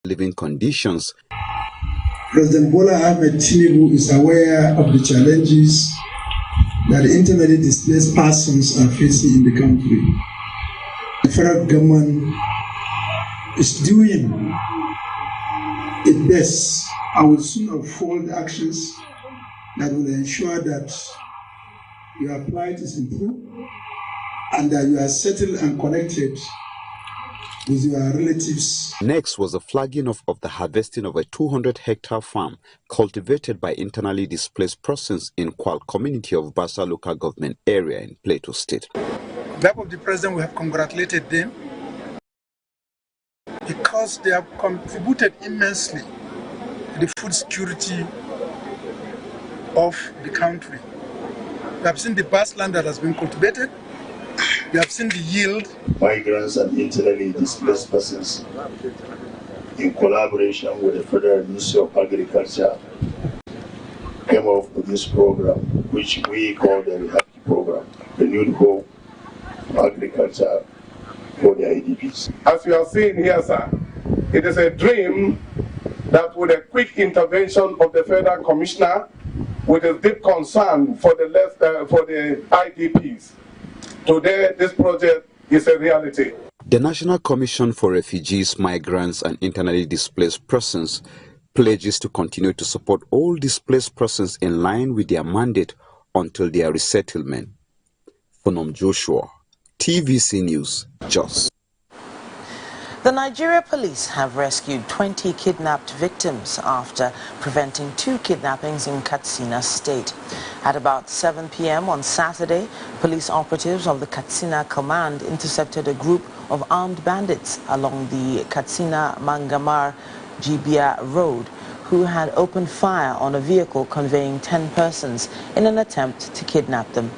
living conditions. President Bola Ahmed Tinubu is aware of the challenges that the internally displaced persons are facing in the country. The federal government is doing its best and will soon unfold actions that will ensure that your plight is improved and that you are settled and connected with your relatives. Next was the flagging of the harvesting of a 200-hectare farm cultivated by internally displaced persons in Kwal community of Basa local government area in Plateau State. On behalf of the president, we have congratulated them because they have contributed immensely to the food security of the country. We have seen the vast land that has been cultivated. We have seen the yield. Migrants and internally displaced persons, in collaboration with the Federal Ministry of Agriculture, came up with this program, which we call the REHAPI program, Renewed Hope Agriculture for the IDPs. As you are seeing here, sir, it is a dream that with a quick intervention of the Federal Commissioner, with a deep concern for the IDPs, today this project is a reality. The National Commission for Refugees, Migrants and Internally Displaced Persons pledges to continue to support all displaced persons in line with their mandate until their resettlement. Phonom Joshua, TVC News, Jos. The Nigeria police have rescued 20 kidnapped victims after preventing 2 kidnappings in Katsina State. At about 7 p.m. on Saturday, police operatives of the Katsina Command intercepted a group of armed bandits along the Katsina-Mangamar-Jibia Road who had opened fire on a vehicle conveying 10 persons in an attempt to kidnap them.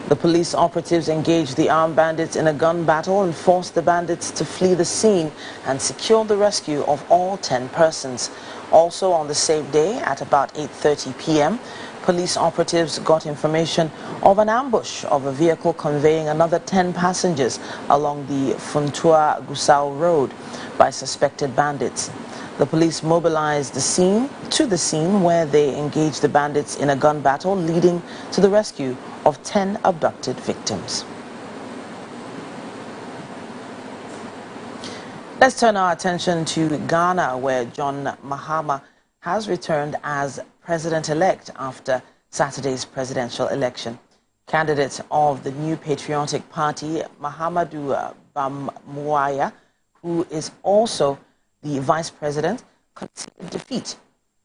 The police operatives engaged the armed bandits in a gun battle and forced the bandits to flee the scene and secured the rescue of all 10 persons. Also on the same day, at about 8:30 p.m., police operatives got information of an ambush of a vehicle conveying another 10 passengers along the Funtua-Gusau Road by suspected bandits. The police mobilized to the scene where they engaged the bandits in a gun battle, leading to the rescue of 10 abducted victims. Let's turn our attention to Ghana, where John Mahama has returned as president-elect after Saturday's presidential election. Candidate of the New Patriotic Party, Mahamadou Bamwaya, who is also the vice president, conceded defeat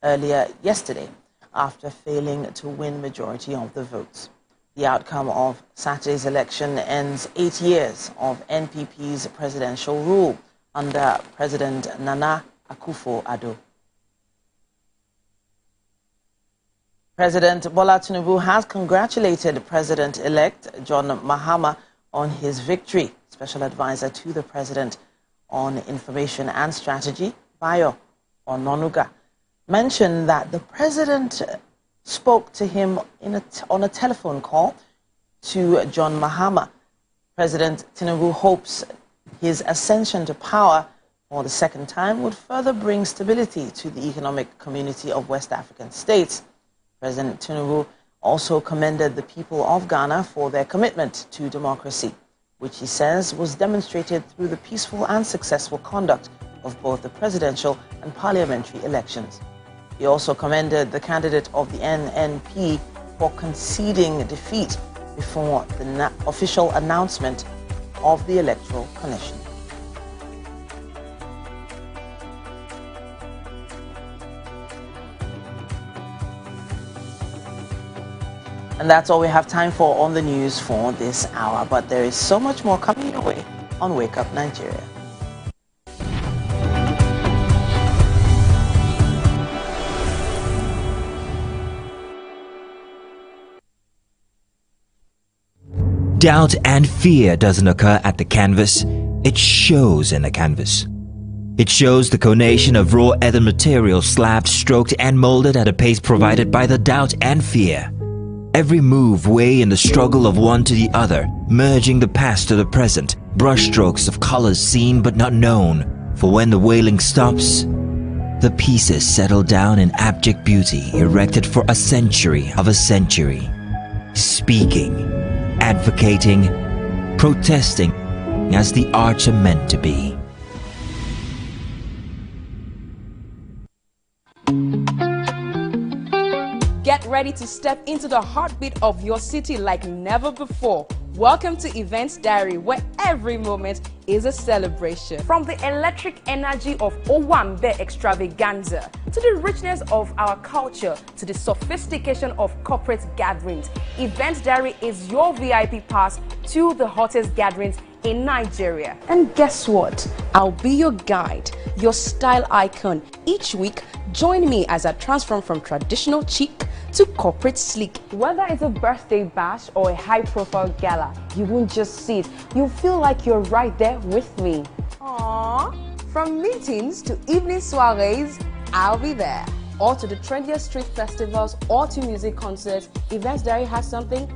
earlier yesterday after failing to win majority of the votes. The outcome of Saturday's election ends 8 years of NPP's presidential rule under President Nana Akufo-Addo. President Bola Tinubu has congratulated President-elect John Mahama on his victory. Special advisor to the president on information and strategy, Bayo Ononuga, mentioned that the president spoke to him on a telephone call to John Mahama. President Tinubu hopes his ascension to power for the second time would further bring stability to the economic community of West African states. President Tinubu also commended the people of Ghana for their commitment to democracy, which he says was demonstrated through the peaceful and successful conduct of both the presidential and parliamentary elections. He also commended the candidate of the NNP for conceding defeat before the official announcement of the Electoral Commission. And that's all we have time for on the news for this hour. But there is so much more coming your way on Wake Up Nigeria. Doubt and fear doesn't occur at the canvas, it shows in the canvas. It shows the conation of raw earthen material slabbed, stroked and molded at a pace provided by the doubt and fear. Every move way in the struggle of one to the other, merging the past to the present, brushstrokes of colors seen but not known. For when the wailing stops, The pieces settle down in abject beauty erected for a century of a century, speaking, advocating, protesting as the arts are meant to be. Get ready to step into the heartbeat of your city like never before. Welcome to Events Diary, where every moment is a celebration. From the electric energy of Owambe extravaganza, to the richness of our culture, to the sophistication of corporate gatherings, Events Diary is your VIP pass to the hottest gatherings in Nigeria. And guess what? I'll be your guide, your style icon. Each week, join me as I transform from traditional chic to corporate sleek. Whether it's a birthday bash or a high-profile gala, you won't just see it, you'll feel like you're right there with me. Aww. From meetings to evening soirees, I'll be there. Or to the trendiest street festivals or to music concerts, Events Diary has something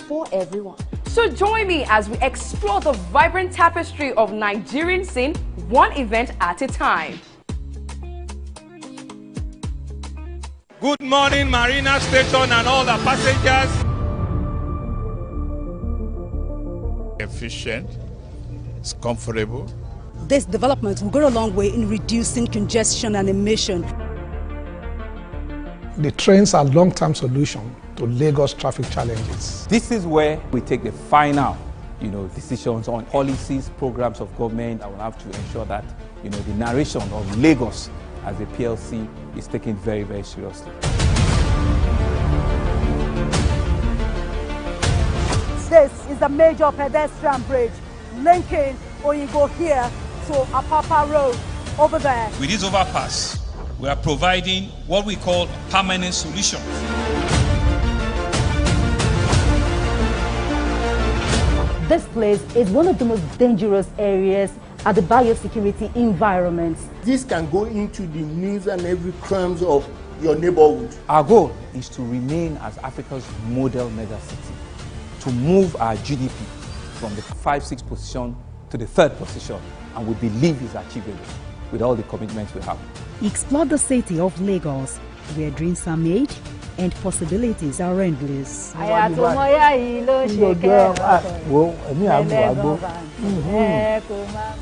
for everyone. So join me as we explore the vibrant tapestry of Nigerian scene, one event at a time. Good morning, Marina Station and all the passengers. Efficient, it's comfortable. This development will go a long way in reducing congestion and emission. The trains are a long-term solution to Lagos traffic challenges. This is where we take the final, decisions on policies, programs of government. I will have to ensure that, the narration of Lagos as a PLC is taken very, very seriously. This is a major pedestrian bridge linking Oyingo here to Apapa Road over there. With this overpass, we are providing what we call a permanent solution. This place is one of the most dangerous areas at the biosecurity environment. This can go into the news and every crumbs of your neighborhood. Our goal is to remain as Africa's model megacity, to move our GDP from the 5-6 position to the 3rd position, and we believe is achievable with all the commitments we have. Explore the city of Lagos, where dreams are made and possibilities are endless.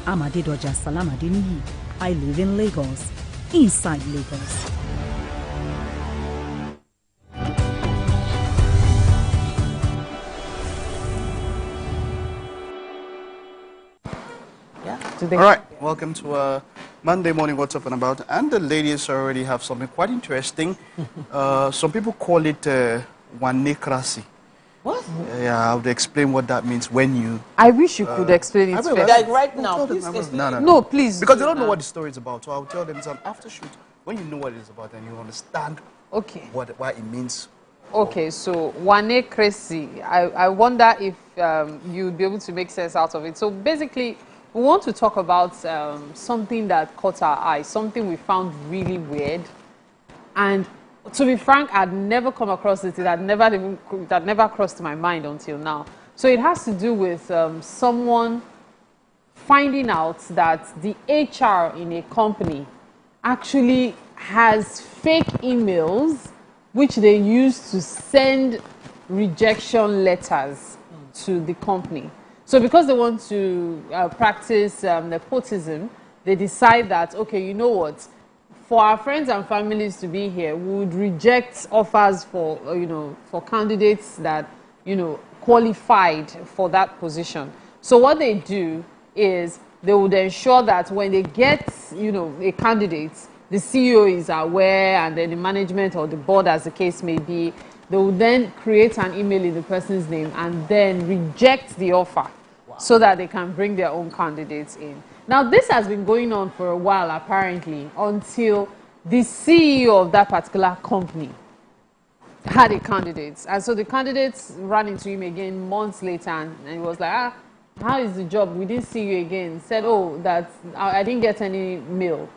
Amadedoja Salamadini. I live in Lagos, inside Lagos. All right, welcome to Monday Morning What's Up and About. And the ladies already have something quite interesting. Some people call it wanecracy. What? Yeah, I would explain what that means when you... I wish you could explain it. Like right now, please explain. No, please. Because they don't know what the story is about. So I'll tell them it's an after shoot. When you know what it is about and you understand what it means. Okay, so wanecracy. I wonder if you'd be able to make sense out of it. So basically, we want to talk about something that caught our eye, something we found really weird. And to be frank, I'd never come across it. It had never crossed my mind until now. So it has to do with someone finding out that the HR in a company actually has fake emails which they use to send rejection letters to the company. So because they want to practice nepotism, they decide that, okay, you know what, for our friends and families to be here, we would reject offers for, for candidates that, qualified for that position. So what they do is they would ensure that when they get, a candidate, the CEO is aware, and then the management or the board, as the case may be, they will then create an email in the person's name and then reject the offer. So that they can bring their own candidates in. Now, this has been going on for a while, apparently, until the CEO of that particular company had a candidate. And so the candidates ran into him again months later, and he was like, how is the job? We didn't see you again. Said, that I didn't get any mail.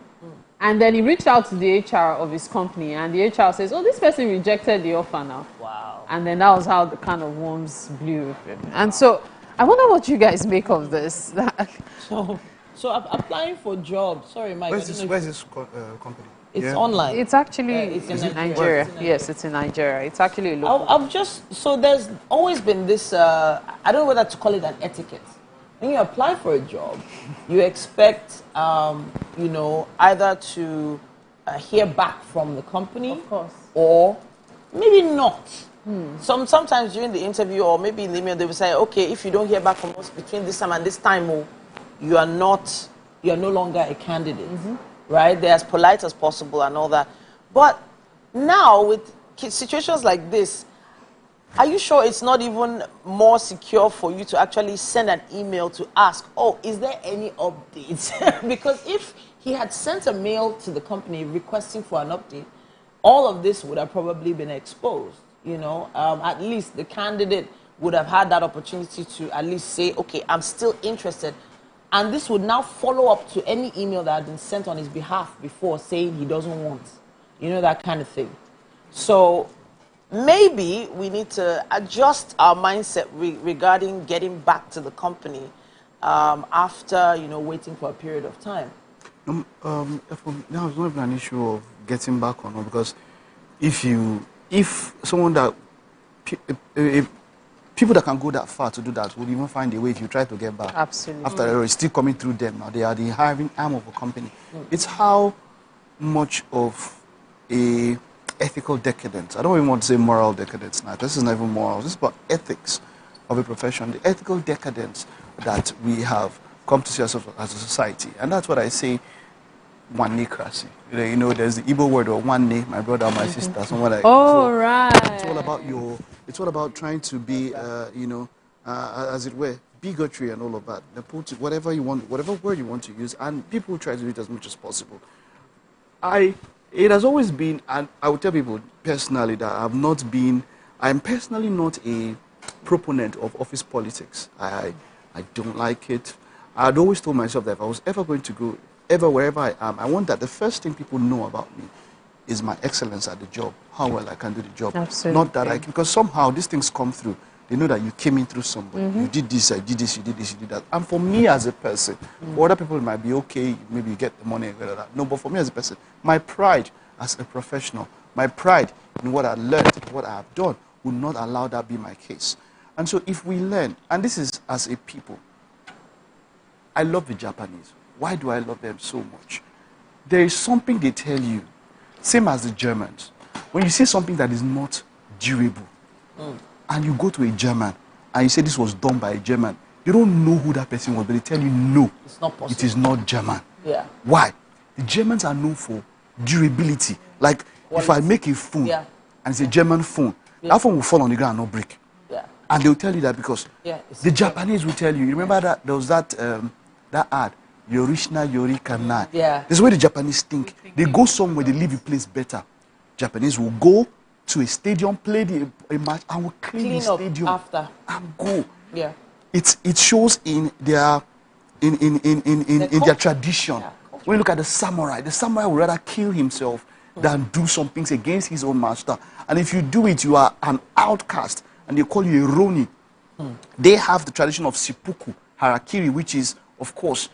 And then he reached out to the HR of his company, and the HR says, this person rejected the offer now. Wow. And then that was how the kind of worms blew. And so I wonder what you guys make of this. So applying for jobs. Sorry, Mike. Where's this company? It's online. It's actually it's in Nigeria. Yes, it's in Nigeria. It's actually a local. I've just, so there's always been this, I don't know whether to call it an etiquette. When you apply for a job, you expect, you know, either to hear back from the company, of course, or maybe not. Sometimes during the interview or maybe in the email, they will say, okay, if you don't hear back from us between this time and this time, you are no longer a candidate, right? They're as polite as possible and all that. But now with situations like this, are you sure it's not even more secure for you to actually send an email to ask, oh, is there any updates? Because if he had sent a mail to the company requesting for an update, all of this would have probably been exposed, you know. At least the candidate would have had that opportunity to at least say, okay, I'm still interested. And this would now follow up to any email that had been sent on his behalf before saying he doesn't want, you know, that kind of thing. So maybe we need to adjust our mindset regarding getting back to the company after, you know, waiting for a period of time. Now it's not even an issue of getting back or not, because if someone that people that can go that far to do that would even find a way if you try to get back. Absolutely. After it's still coming through them now. They are the hiring arm of a company. It's how much of a ethical decadence. I don't even want to say moral decadence now. This is not even moral. This is about ethics of a profession. The ethical decadence that we have come to see ourselves as a society. And that's what I say, one-necracy. You know, there's the Igbo word of one ne, my brother, my sister, someone like right. It's all about it's all about trying to be, you know, as it were, bigotry and all of that. Whatever you want, whatever word you want to use, and people try to do it as much as possible. It has always been, and I would tell people personally that I'm personally not a proponent of office politics. I don't like it. I'd always told myself that if I was ever going to go, wherever I am, I want that the first thing people know about me is my excellence at the job, how well I can do the job. Absolutely. Not that because somehow these things come through. They know that you came in through somebody. You did this, I did this, you did this, you did that. And for me as a person, for other people it might be okay, maybe you get the money and all that. No, but for me as a person, my pride as a professional, my pride in what I learned, what I have done, would not allow that be my case. And so if we learn, and this is as a people, I love the Japanese. Why do I love them so much? There is something they tell you, same as the Germans. When you say something that is not durable, and you go to a German, and you say this was done by a German, you don't know who that person was, but they tell you, no, it's not possible. It is not German. Yeah. Why? The Germans are known for durability. Like, if I make a phone, and it's a German phone, that phone will fall on the ground and not break. Yeah. And they'll tell you that because the Japanese will tell you. You remember that there was that ad, Yorishna Yorikana. Yeah. This is where the Japanese think. They go somewhere, they leave a place better. Japanese will go to a stadium, play a match, and will clean the stadium after and go. Yeah. It shows in their their tradition. Yeah. When you look at the samurai would rather kill himself than do some things against his own master. And if you do it, you are an outcast, and they call you a roni. They have the tradition of seppuku, harakiri, which is, of course,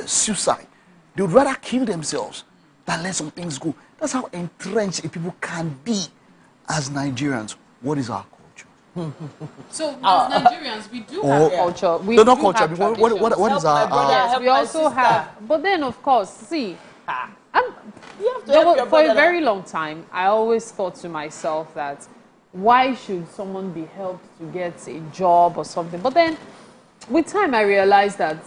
suicide. They would rather kill themselves than let some things go. That's how entrenched people can be as Nigerians. What is our culture? So, as Nigerians, we do have culture. We no, do not culture. have What is our... Yes, we also have. But then, of course, see, for a very long time, I always thought to myself that why should someone be helped to get a job or something? But then, with time, I realized that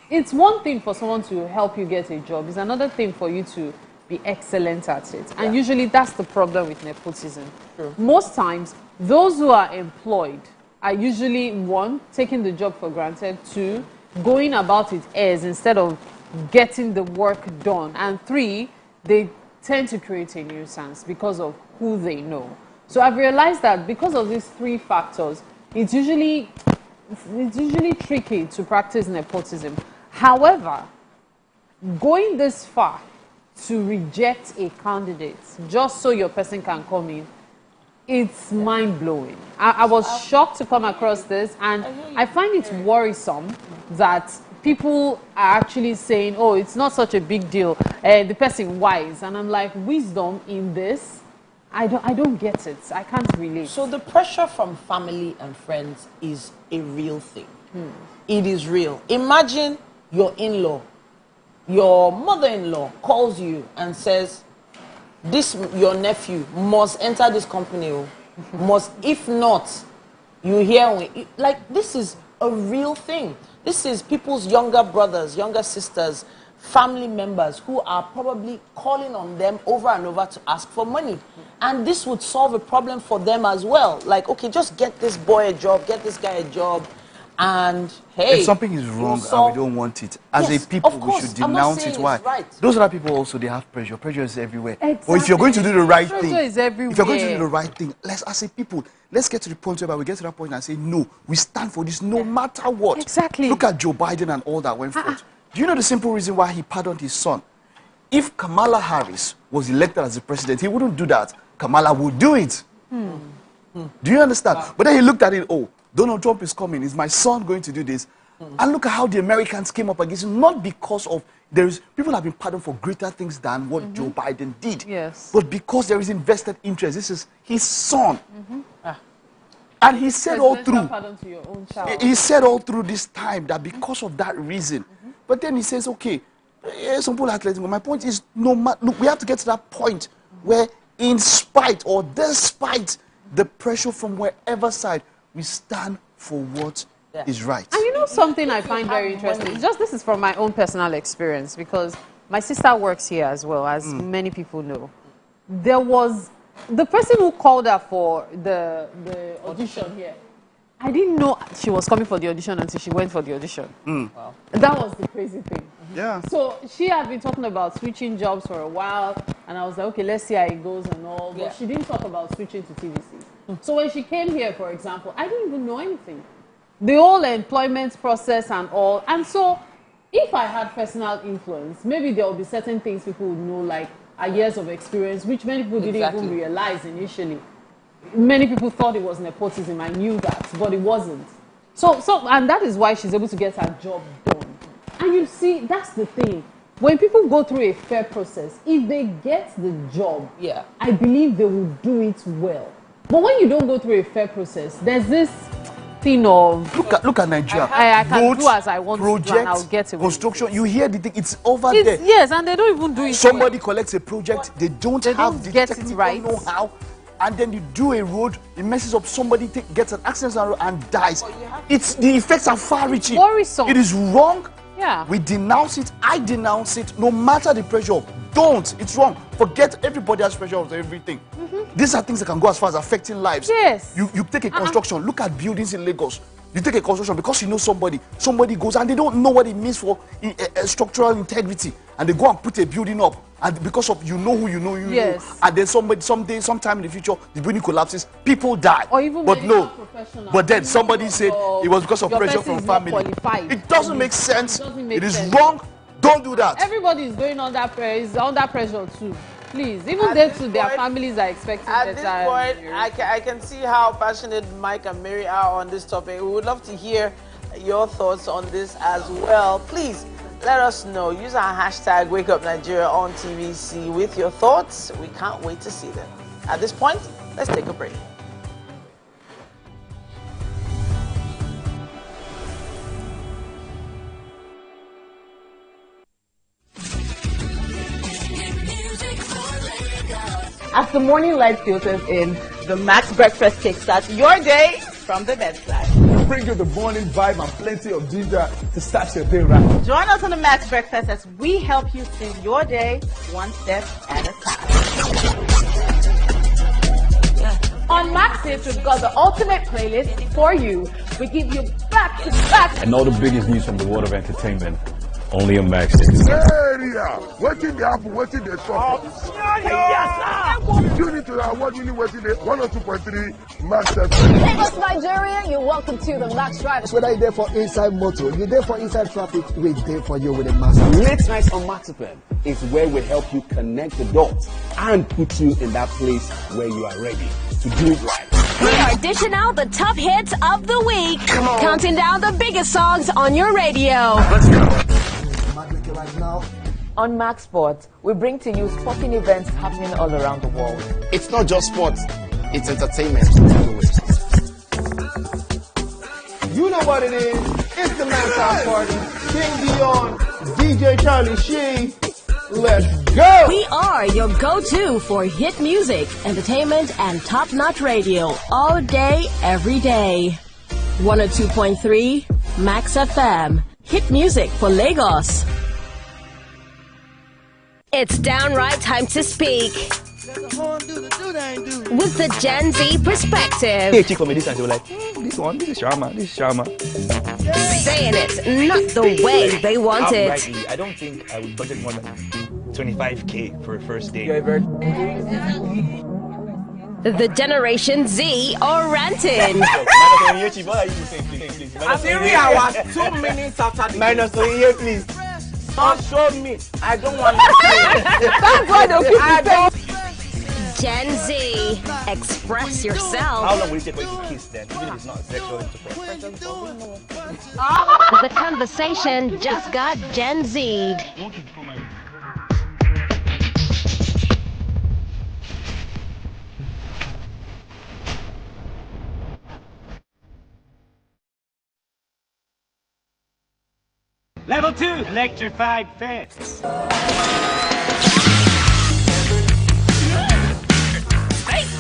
it's one thing for someone to help you get a job. It's another thing for you to be excellent at it. And usually that's the problem with nepotism. True. Most times, those who are employed are usually, one, taking the job for granted, two, going about it as instead of getting the work done, and three, they tend to create a nuisance because of who they know. So I've realized that because of these three factors, it's usually tricky to practice nepotism. However, going this far to reject a candidate just so your person can come in, it's mind-blowing. I was shocked to come across this, and I find it worrisome that people are actually saying, oh, it's not such a big deal. the person wise. And I'm like, wisdom in this? I don't get it. I can't relate. So the pressure from family and friends is a real thing. It is real. Imagine your in-law, your mother-in-law calls you and says, this, your nephew, must enter this company. Must, if not, you hear, like, this is a real thing. This is people's younger brothers, younger sisters, family members who are probably calling on them over and over to ask for money. And this would solve a problem for them as well. Like, okay, just get this boy a job, get this guy a job, and hey, if something is wrong and we don't want it, as a people, we should denounce it. Why? Right. Those other people also, they have pressure. Pressure is everywhere. Exactly. But if you're going to do the right Pressure thing, is everywhere. if you're going to do the right thing, let's, as a people, let's get to the point where we get to that point and say, no, we stand for this no matter what. Exactly. Look at Joe Biden and all that went forth. Do you know the simple reason why he pardoned his son? If Kamala Harris was elected as the president, he wouldn't do that. Kamala would do it. Do you understand? But then he looked at it, oh, Donald Trump is coming. Is my son going to do this? And look at how the Americans came up against him, not because of, people have been pardoned for greater things than what Joe Biden did. Yes. But because there is invested interest. This is his son. And he said all through, to your own child. he said all through this time that because of that reason. But then he says, okay, some people are letting go. My point is, look, we have to get to that point where in spite or despite the pressure from wherever side, we stand for what is right. And you know something I find very interesting? This is from my own personal experience, because my sister works here as well, as many people know. There was the person who called her for the audition here. I didn't know she was coming for the audition until she went for the audition. Wow. That was the crazy thing. Yeah. So she had been talking about switching jobs for a while, and I was like, okay, let's see how it goes and all. But she didn't talk about switching to TVC. So when she came here, for example, I didn't even know anything. The whole employment process and all. And so if I had personal influence, maybe there would be certain things people would know, like years of experience, which many people didn't even realize initially. Many people thought it was nepotism. I knew that, but it wasn't. And that is why she's able to get her job done. And you see, that's the thing. When people go through a fair process, if they get the job, I believe they will do it well. But when you don't go through a fair process, there's this thing of... Look at Nigeria. I can do as I want to do and I'll get away. Construction, you hear the thing, it's over there. Yes, and they don't even do it. Somebody collects a project, they don't have the technical know-how, and then you do a road, it messes up, somebody gets an accident on the road and dies. The effects are far-reaching. Worrisome. It is wrong. Yeah. We denounce it. I denounce it. No matter the pressure, don't. It's wrong. Forget everybody has pressure of everything. These are things that can go as far as affecting lives. Yes. You take a construction. Look at buildings in Lagos. You take a construction because you know somebody. Somebody goes and they don't know what it means for structural integrity, and they go and put a building up. And because of you know who you know, and then sometime in the future, the building collapses, people die. Or even but then somebody said it was because of pressure from family. It doesn't make sense. It is wrong. Don't do that. Everybody is going under pressure too. Please, even they too, their families are expecting better. At this point, I can see how passionate Mike and Mary are on this topic. We would love to hear your thoughts on this as well. Please let us know. Use our hashtag WakeUpNigeria on TVC with your thoughts. We can't wait to see them. At this point, let's take a break. As the morning light filters in, the Max Breakfast kickstarts your day from the bedside. We bring you the morning vibe and plenty of ginger to start your day right. Join us on the Max Breakfast as we help you seize your day one step at a time. On Max Hits, we've got the ultimate playlist for you. We give you back-to-back. And all the biggest news from the world of entertainment. Only a Max Hits. Area, waiting the apple, waiting the shop. You need to have what you need, waiting the 102.3 Max FM. Lagos, Nigeria, you're welcome to the Max Drive. Whether you're there for inside motor, you're there for inside traffic, we're there for you with a Max. Late nights on Max FM is where we help you connect the dots and put you in that place where you are ready to do it right. We are dishing out the top hits of the week, counting down the biggest songs on your radio. Right now, On Max Sports, we bring to you sporting events happening all around the world. It's not just sports, it's entertainment. You know what it is. It's the Max House Party. King Dion, DJ Charlie Sheen. Let's go! We are your go-to for hit music, entertainment, and top-notch radio all day, every day. 102.3 Max FM. Hit music for Lagos. It's downright time to speak. With the Gen Z perspective. Hey, chick for me this and they were like, this is Sharma, this is Sharma. Saying it not the way they want it. Outrightly, I don't think I would budget more than 25K for a first date. The Generation Z are ranting. I'm Siri, I was 2 minutes after the minus here, please. Don't show me. I don't want to see. That's why they'll keep I don't. Gen Z, express yourself. How long will it take for you to kiss then, even if it's not sexual intercourse? The conversation just got Gen Z'd. Level 2, electrified fence.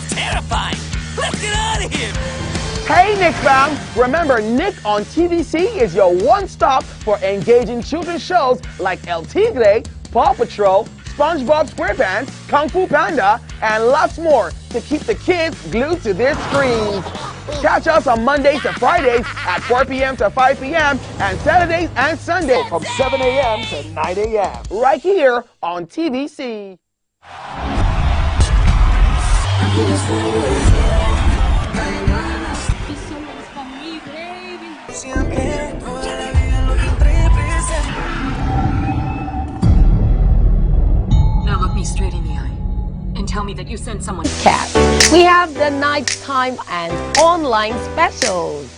Terrifying. Let's get out of here. Hey, Nick fam! Remember, Nick on TVC is your one-stop for engaging children's shows like El Tigre, Paw Patrol, SpongeBob SquarePants, Kung Fu Panda, and lots more to keep the kids glued to their screens. Catch us on Mondays to Fridays at 4 p.m. to 5 p.m. and Saturdays and Sundays from 7 a.m. to 9 a.m. right here on TVC. Now look me straight in the eye and tell me that you sent someone. Cat. We have the nighttime and online specials.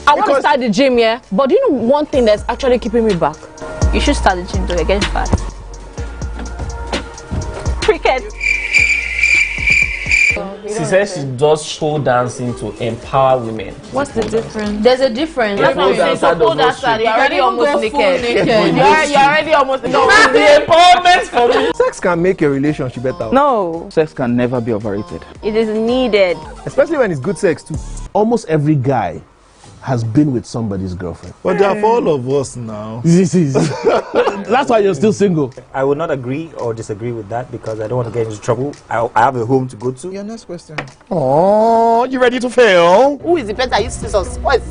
I want to start the gym, yeah, but do you know one thing that's actually keeping me back? You should start the gym to get fat. Cricket. She says she does pole dancing to empower women. What's the difference? There's a difference. That's what I'm saying. So pole dancer, you're already almost naked. You're already almost naked. The empowerment for me. Sex can make a relationship better. No. Sex can never be overrated. It is needed. Especially when it's good sex too. Almost every guy has been with somebody's girlfriend. But they are for all of us now. That's why you're still single. I would not agree or disagree with that because I don't want to get into trouble. I have a home to go to. Your next question. Oh, you ready to fail? Who is the better use to suspect?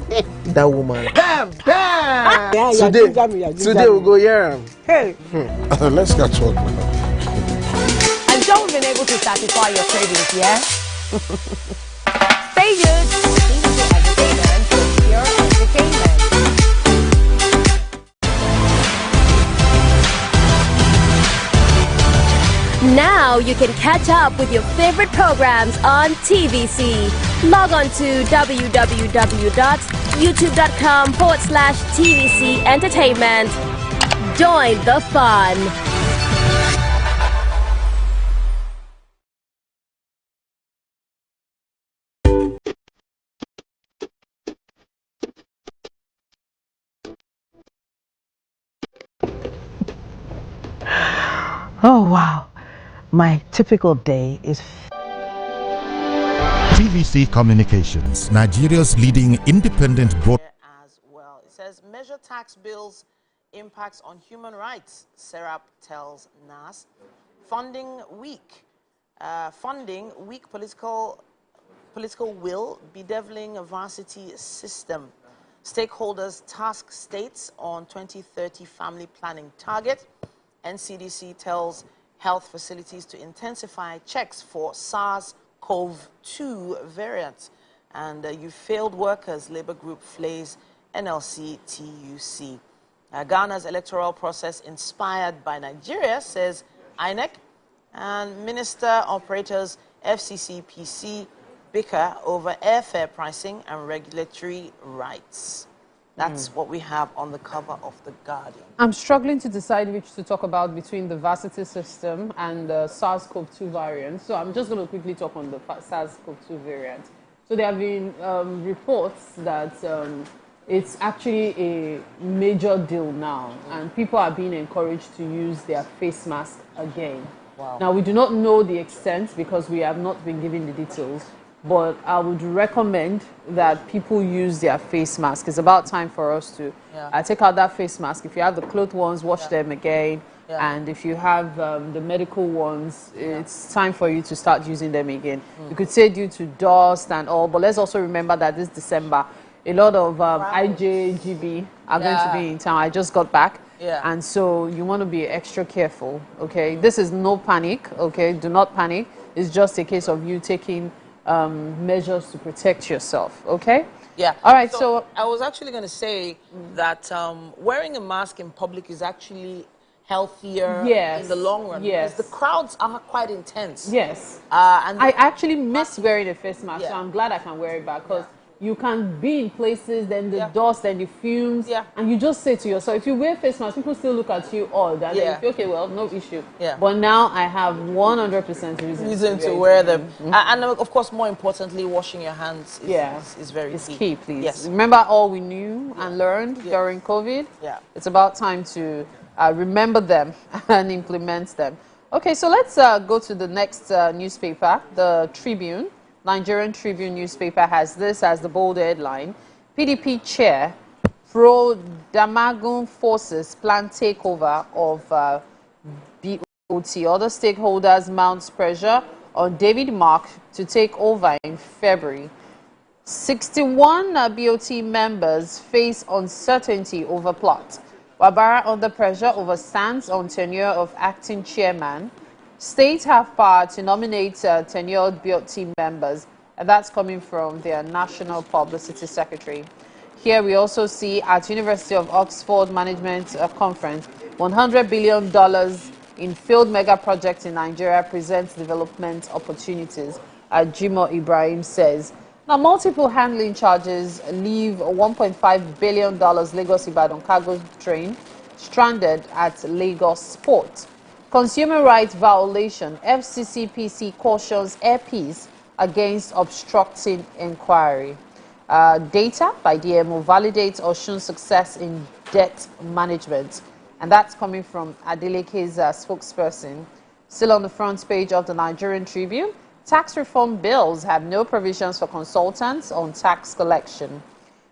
That woman. Bam! Bam! Yeah, Today we'll go here. Hey. Let's catch up. I'm sure we've been able to satisfy your cravings, yeah? Stay good. Entertainment for pure entertainment. Now you can catch up with your favorite programs on TVC. Log on to www.youtube.com/TVC Entertainment. Join the fun. Oh, wow. My typical day is... TVC Communications, Nigeria's leading independent broadcast. As well. It says, measure tax bills impacts on human rights, Serap tells NAS. Funding weak political will, bedeviling a varsity system. Stakeholders task states on 2030 family planning target. NCDC tells health facilities to intensify checks for SARS-CoV-2 variants. And you failed workers, labor group flays NLC TUC. Ghana's electoral process inspired by Nigeria, says INEC. And minister operators FCC PC bicker over airfare pricing and regulatory rights. That's what we have on the cover of The Guardian. I'm struggling to decide which to talk about between the varsity system and the SARS-CoV-2 variant. So I'm just going to quickly talk on the SARS-CoV-2 variant. So there have been reports that it's actually a major deal now, and people are being encouraged to use their face mask again. Wow. Now, we do not know the extent because we have not been given the details, but I would recommend that people use their face mask. It's about time for us to take out that face mask. If you have the cloth ones, wash them again. And if you have the medical ones, it's time for you to start using them again. You could say due to dust and all, but let's also remember that this December, a lot of IJGB are going to be in town. I just got back. And so you want to be extra careful, okay? This is no panic, okay? Do not panic. It's just a case of you taking measures to protect yourself, okay? Yeah. All right, so I was actually going to say that wearing a mask in public is actually healthier in the long run. Because the crowds are quite intense. Yes. And I actually miss wearing a face mask, so I'm glad I can wear it back, because you can be in places, then the dust, then the fumes, and you just say to yourself, if you wear face mask, people still look at you odd, and then you feel, okay, well, no issue. But now I have 100% reason to wear them. And of course, more importantly, washing your hands is very key, please. Yes. Remember all we knew and learned during COVID? It's about time to remember them and implement them. Okay, so let's go to the next newspaper, the Tribune. Nigerian Tribune newspaper has this as the bold headline: PDP chair, pro-Damagun forces plan takeover of BOT. Other stakeholders mount pressure on David Mark to take over in February. 61 BOT members face uncertainty over plot. Wabara under pressure over stance on tenure of acting chairman. States have power to nominate tenured BOT members, and that's coming from their National Publicity Secretary. Here we also see at University of Oxford Management Conference, $100 billion in failed mega projects in Nigeria presents development opportunities, Jimo Ibrahim says. Now, multiple handling charges leave $1.5 billion Lagos-Ibadan cargo train stranded at Lagos Port. Consumer rights violation, FCCPC cautions Air Peace against obstructing inquiry. Data by DMO validates Osun's success in debt management. And that's coming from Adeleke's spokesperson. Still on the front page of the Nigerian Tribune, tax reform bills have no provisions for consultants on tax collection.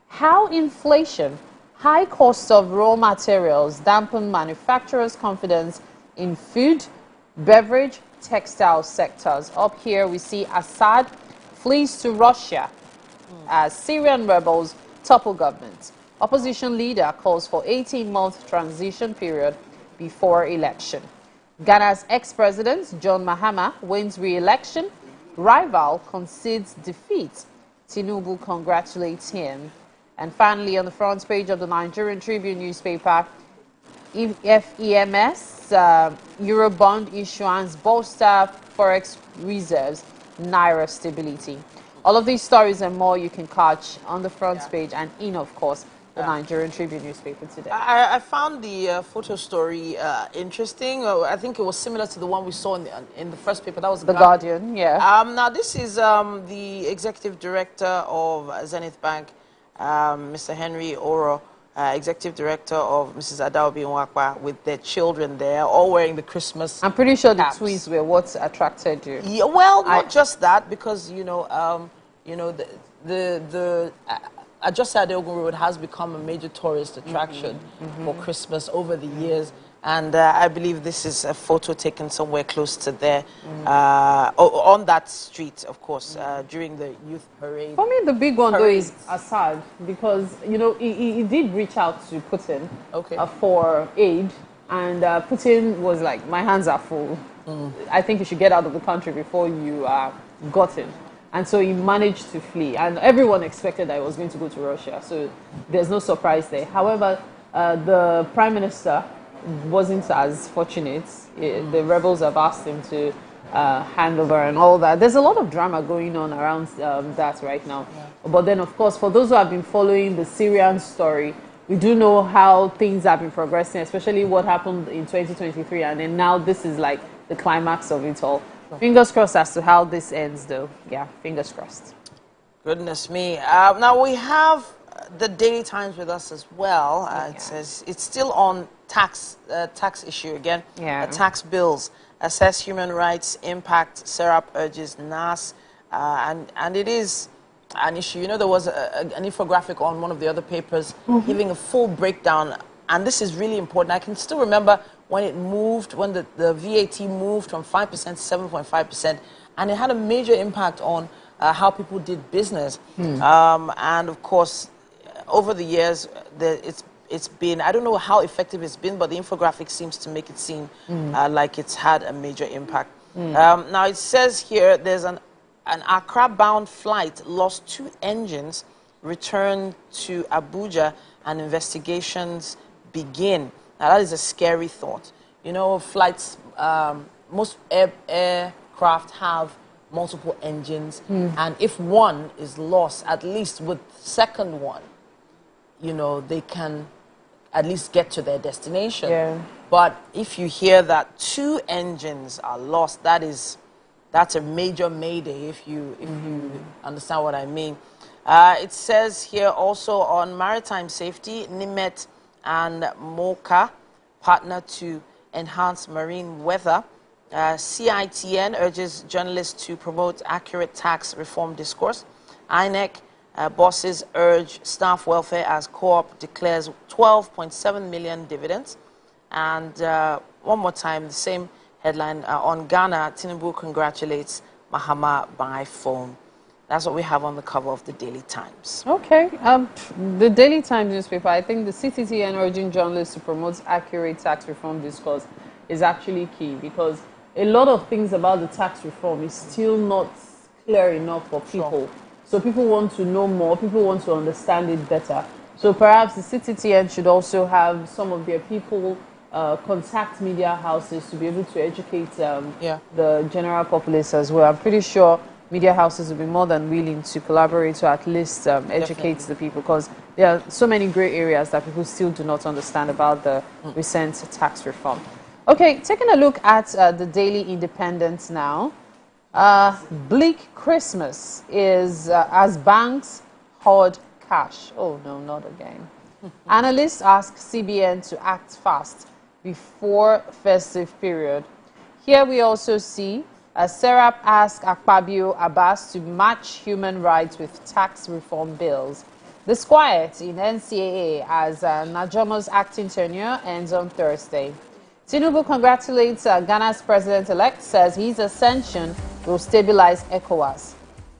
How inflation, high cost of raw materials dampen manufacturers' confidence in food, beverage, textile sectors. Up here we see Assad flees to Russia as Syrian rebels topple government. Opposition leader calls for 18-month transition period before election. Ghana's ex-president John Mahama wins re-election. Rival concedes defeat. Tinubu congratulates him. And finally, on the front page of the Nigerian Tribune newspaper, FEMS Eurobond issuance bolster forex reserves, naira stability. All of these stories and more you can catch on the front page and in, of course, the Nigerian Tribune newspaper today. I found the photo story interesting. I think it was similar to the one we saw in the first paper. That was The Guardian, Now, this is the executive director of Zenith Bank, Mr. Henry Oro, executive director of Mrs. Adaobi Nwakwa, with their children there, all wearing the Christmas I'm pretty sure caps. the twins were what attracted you. Yeah, well, not just that, because Ajose Adeogun Road has become a major tourist attraction for Christmas over the years. And I believe this is a photo taken somewhere close to there, on that street, of course, during the youth parade. For me, the big one, though, is Assad, because, he did reach out to Putin for aid, and Putin was like, my hands are full. I think you should get out of the country before you are gotten. And so he managed to flee, and everyone expected that he was going to go to Russia, so there's no surprise there. However, the Prime Minister wasn't as fortunate. The rebels have asked him to handover and all that. There's a lot of drama going on around that right now. Yeah. But then, of course, for those who have been following the Syrian story, we do know how things have been progressing, especially what happened in 2023, and then now this is like the climax of it all. Fingers crossed as to how this ends, though. Yeah, fingers crossed. Goodness me. Now we have the Daily Times with us as well. It says it's still on tax issue again. Yeah. Tax bills assess human rights impact. SERAP urges NAS, and it is an issue. You know, there was an infographic on one of the other papers giving a full breakdown, and this is really important. I can still remember when it moved, when the VAT moved from 5% to 7.5%, and it had a major impact on how people did business. And of course, over the years, it's been, I don't know how effective it's been, but the infographic seems to make it seem like it's had a major impact. Now it says here there's an Accra-bound flight lost 2 engines, returned to Abuja, and investigations begin. Now that is a scary thought. You know, flights, most aircraft have multiple engines, and if one is lost, at least with the second one, you know, they can at least get to their destination. Yeah. But if you hear that 2 engines are lost, that's a major mayday, if you understand what I mean. It says here also on maritime safety, NIMET and MOCA partner to enhance marine weather. CITN urges journalists to promote accurate tax reform discourse. INEC bosses urge staff welfare as Co-op declares 12.7 million dividends. And one more time, the same headline on Ghana, Tinubu congratulates Mahama by phone. That's what we have on the cover of the Daily Times. Okay. The Daily Times newspaper, I think the CTTN urging journalists to promote accurate tax reform discourse is actually key, because a lot of things about the tax reform is still not clear enough for people. So people want to know more, people want to understand it better. So perhaps the CTTN should also have some of their people contact media houses to be able to educate the general populace as well. I'm pretty sure media houses will be more than willing to collaborate to at least educate the people, because there are so many gray areas that people still do not understand about the recent tax reform. Okay, taking a look at the Daily Independent now. Bleak Christmas is as banks hoard cash. Oh no, not again. Analysts ask CBN to act fast before festive period. Here we also see SERAP ask Akpabio Abbas to match human rights with tax reform bills. This quiet in NCAA as Najomo's acting tenure ends on Thursday. Tinubu congratulates Ghana's president-elect, says his ascension will stabilize ECOWAS.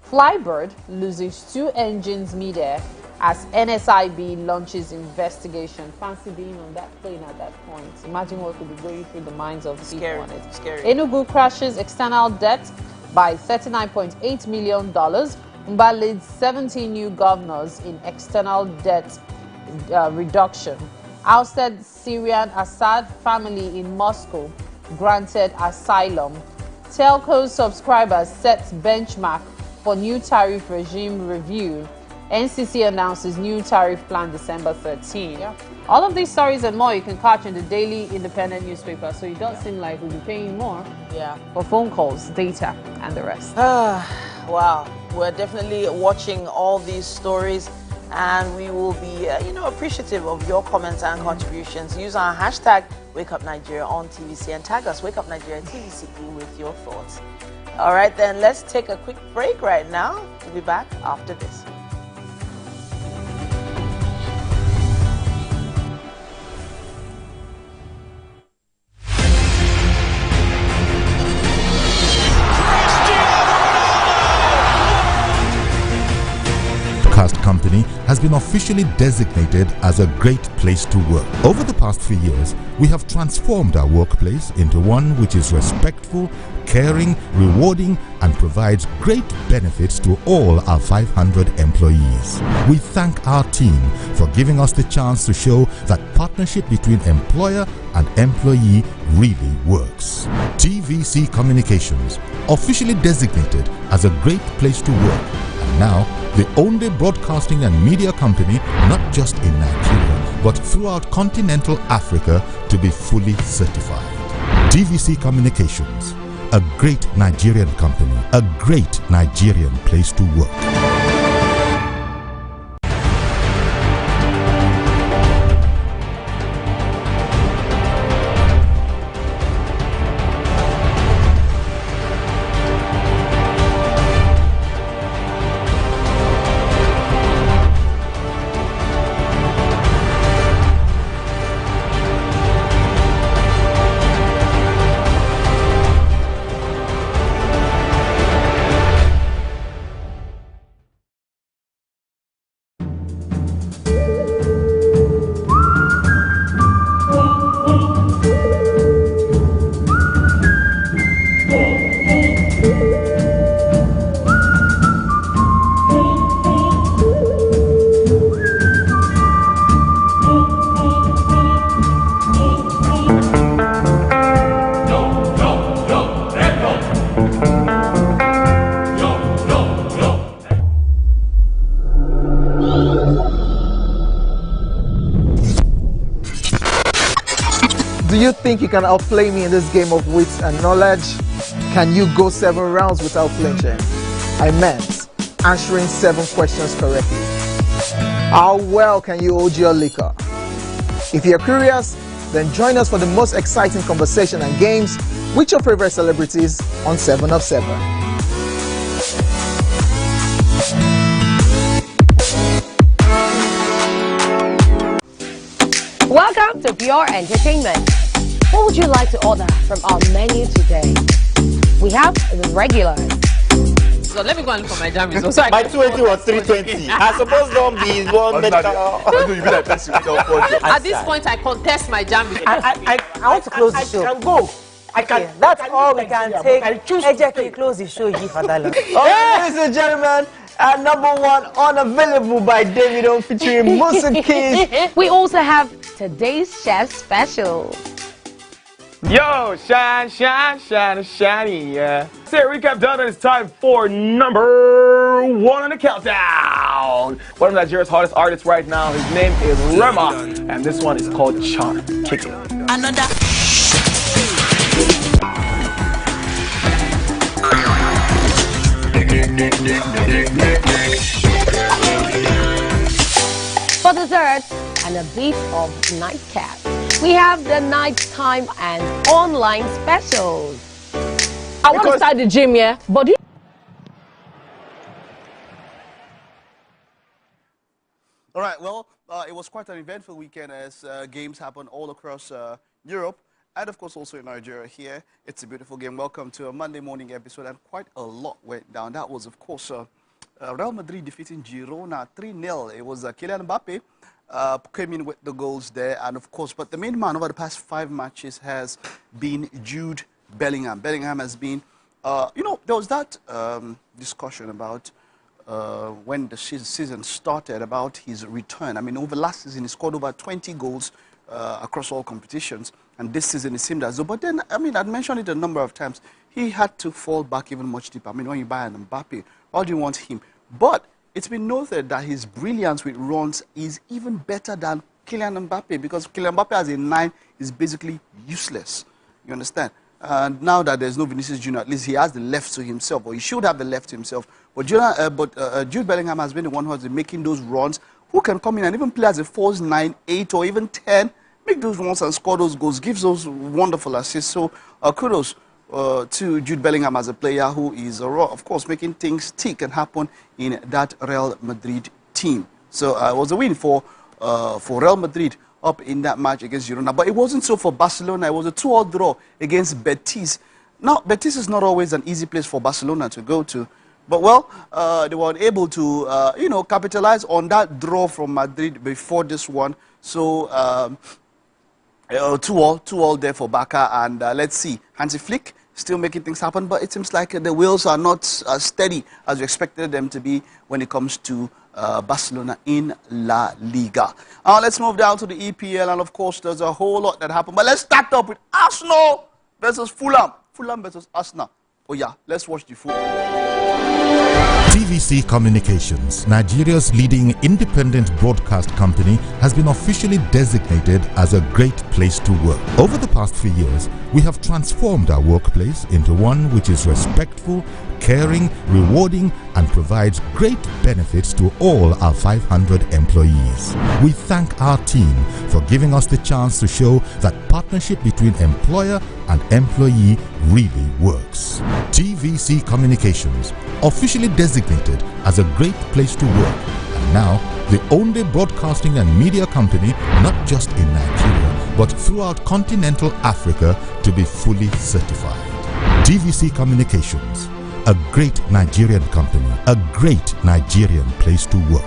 Flybird loses 2 engines mid-air as NSIB launches investigation. Fancy being on that plane at that point. Imagine what could be going through the minds of people on it. Scary. Enugu crashes external debt by $39.8 million. Mba leads 17 new governors in external debt reduction. Ousted Syrian Assad family in Moscow granted asylum. Telco subscribers set benchmark for new tariff regime review. NCC announces new tariff plan December 13. All of these stories and more you can catch in the Daily Independent newspaper, so it does seem like we'll be paying more for phone calls, data, and the rest. Wow, we're definitely watching all these stories, and we will be appreciative of your comments and contributions. Use our hashtag WakeUpNigeria on TVC and tag us Wake Up Nigeria TVC with your thoughts. All right, then let's take a quick break right now. We'll be back after this. company has been officially designated as a great place to work. Over the past few years, we have transformed our workplace into one which is respectful, caring, rewarding, and provides great benefits to all our 500 employees. We thank our team for giving us the chance to show that partnership between employer and employee really works. TVC Communications, officially designated as a great place to work, and now the only broadcasting and media company not just in Nigeria but throughout continental Africa to be fully certified. TVC Communications, a great Nigerian company, a great Nigerian place to work. Do you think you can outplay me in this game of wits and knowledge? Can you go 7 rounds without flinching? I meant answering 7 questions correctly. How well can you hold your liquor? If you're curious, then join us for the most exciting conversation and games with your favorite celebrities on 7 of 7. Welcome to Pure Entertainment. What would you like to order from our menu today? We have the regulars. So let me go and look for my jam. So My 20 was 320. I suppose don't be one At this point, I contest my jam. I want to close the show. I can go. I can. Okay, that's all we can take. I choose to close the show. Ladies and gentlemen, number 1 unavailable by Davido featuring Musa Keys. We also have today's chef special. Yo, shine, shine, shine, shiny, yeah. Say recap done, and it's time for number 1 on the countdown. One of Nigeria's hottest artists right now, his name is Rema, and this one is called Charm. Kick it. Another. For dessert and a bit of nightcap, we have the nighttime and online specials. I want to start the gym, yeah, but All right, well, it was quite an eventful weekend as games happened all across Europe and, of course, also in Nigeria here. It's a beautiful game. Welcome to a Monday morning episode, and quite a lot went down. That was, of course, Real Madrid defeating Girona 3-0. It was Kylian Mbappe came in with the goals there, and of course, but the main man over the past 5 matches has been Jude Bellingham. Bellingham has been, there was that discussion about when the season started about his return. I mean, over last season, he scored over 20 goals across all competitions, and this season it seemed as though, but then, I mean, I'd mentioned it a number of times, he had to fall back even much deeper. I mean, when you buy an Mbappe, why do you want him? But it's been noted that his brilliance with runs is even better than Kylian Mbappe, because Kylian Mbappe as a 9 is basically useless. You understand? Now that there's no Vinicius Jr., at least he has the left to himself, or he should have the left to himself. But Jude Bellingham has been the one who has been making those runs, who can come in and even play as a false 9, 8, or even 10, make those runs and score those goals, gives those wonderful assists. So kudos to Jude Bellingham as a player who is, of course, making things tick and happen in that Real Madrid team. So it was a win for Real Madrid up in that match against Girona. But it wasn't so for Barcelona. It was a 2-2 draw against Betis. Now, Betis is not always an easy place for Barcelona to go to. But, well, they were unable to, you know, capitalize on that draw from Madrid before this one. So, 2-all there for Barca. And let's see, Hansi Flick still making things happen. But it seems like the wheels are not as steady as we expected them to be when it comes to Barcelona in La Liga. Let's move down to the EPL. And, of course, there's a whole lot that happened. But let's start up with Arsenal versus Fulham. Fulham versus Arsenal. Oh, yeah, let's watch the full. TVC Communications, Nigeria's leading independent broadcast company, has been officially designated as a great place to work. Over the past few years, we have transformed our workplace into one which is respectful, caring, rewarding, and provides great benefits to all our 500 employees. We thank our team for giving us the chance to show that partnership between employer and employee really works. TVC Communications, officially designated as a great place to work, and now the only broadcasting and media company not just in Nigeria but throughout continental Africa to be fully certified. TVC Communications, a great Nigerian company, a great Nigerian place to work.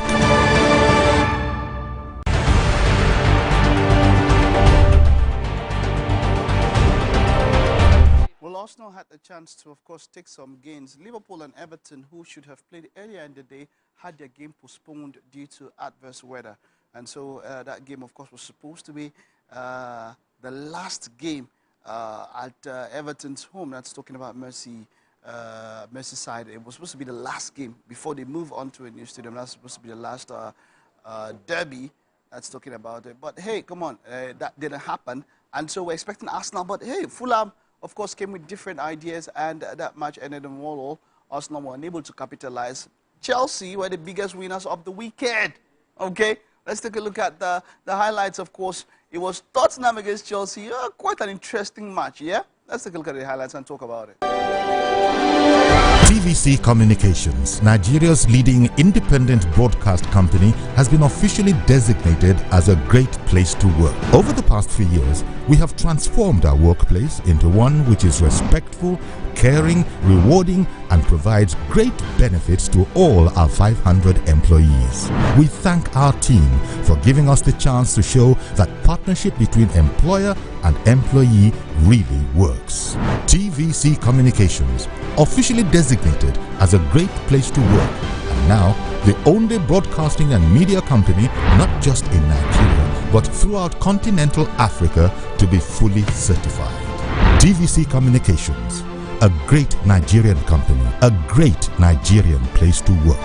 Arsenal had the chance to, of course, take some gains. Liverpool and Everton, who should have played earlier in the day, had their game postponed due to adverse weather. And so that game, of course, was supposed to be the last game at Everton's home. That's talking about Merseyside. It was supposed to be the last game before they move on to a new stadium. That's supposed to be the last derby. That's talking about it. But, hey, come on, that didn't happen. And so we're expecting Arsenal. But, hey, Fulham, of course, came with different ideas, and that match ended in 1-1. Arsenal were unable to capitalize. Chelsea were the biggest winners of the weekend. Okay, let's take a look at the highlights. Of course, it was Tottenham against Chelsea. Quite an interesting match, yeah? Let's take a look at the highlights and talk about it. TVC Communications, Nigeria's leading independent broadcast company, has been officially designated as a great place to work. Over the past few years, we have transformed our workplace into one which is respectful, caring, rewarding, and provides great benefits to all our 500 employees. We thank our team for giving us the chance to show that partnership between employer and employee really works. TVC Communications, officially designated as a great place to work, and now the only broadcasting and media company not just in Nigeria but throughout continental Africa to be fully certified. TVC Communications, a great Nigerian company, a great Nigerian place to work.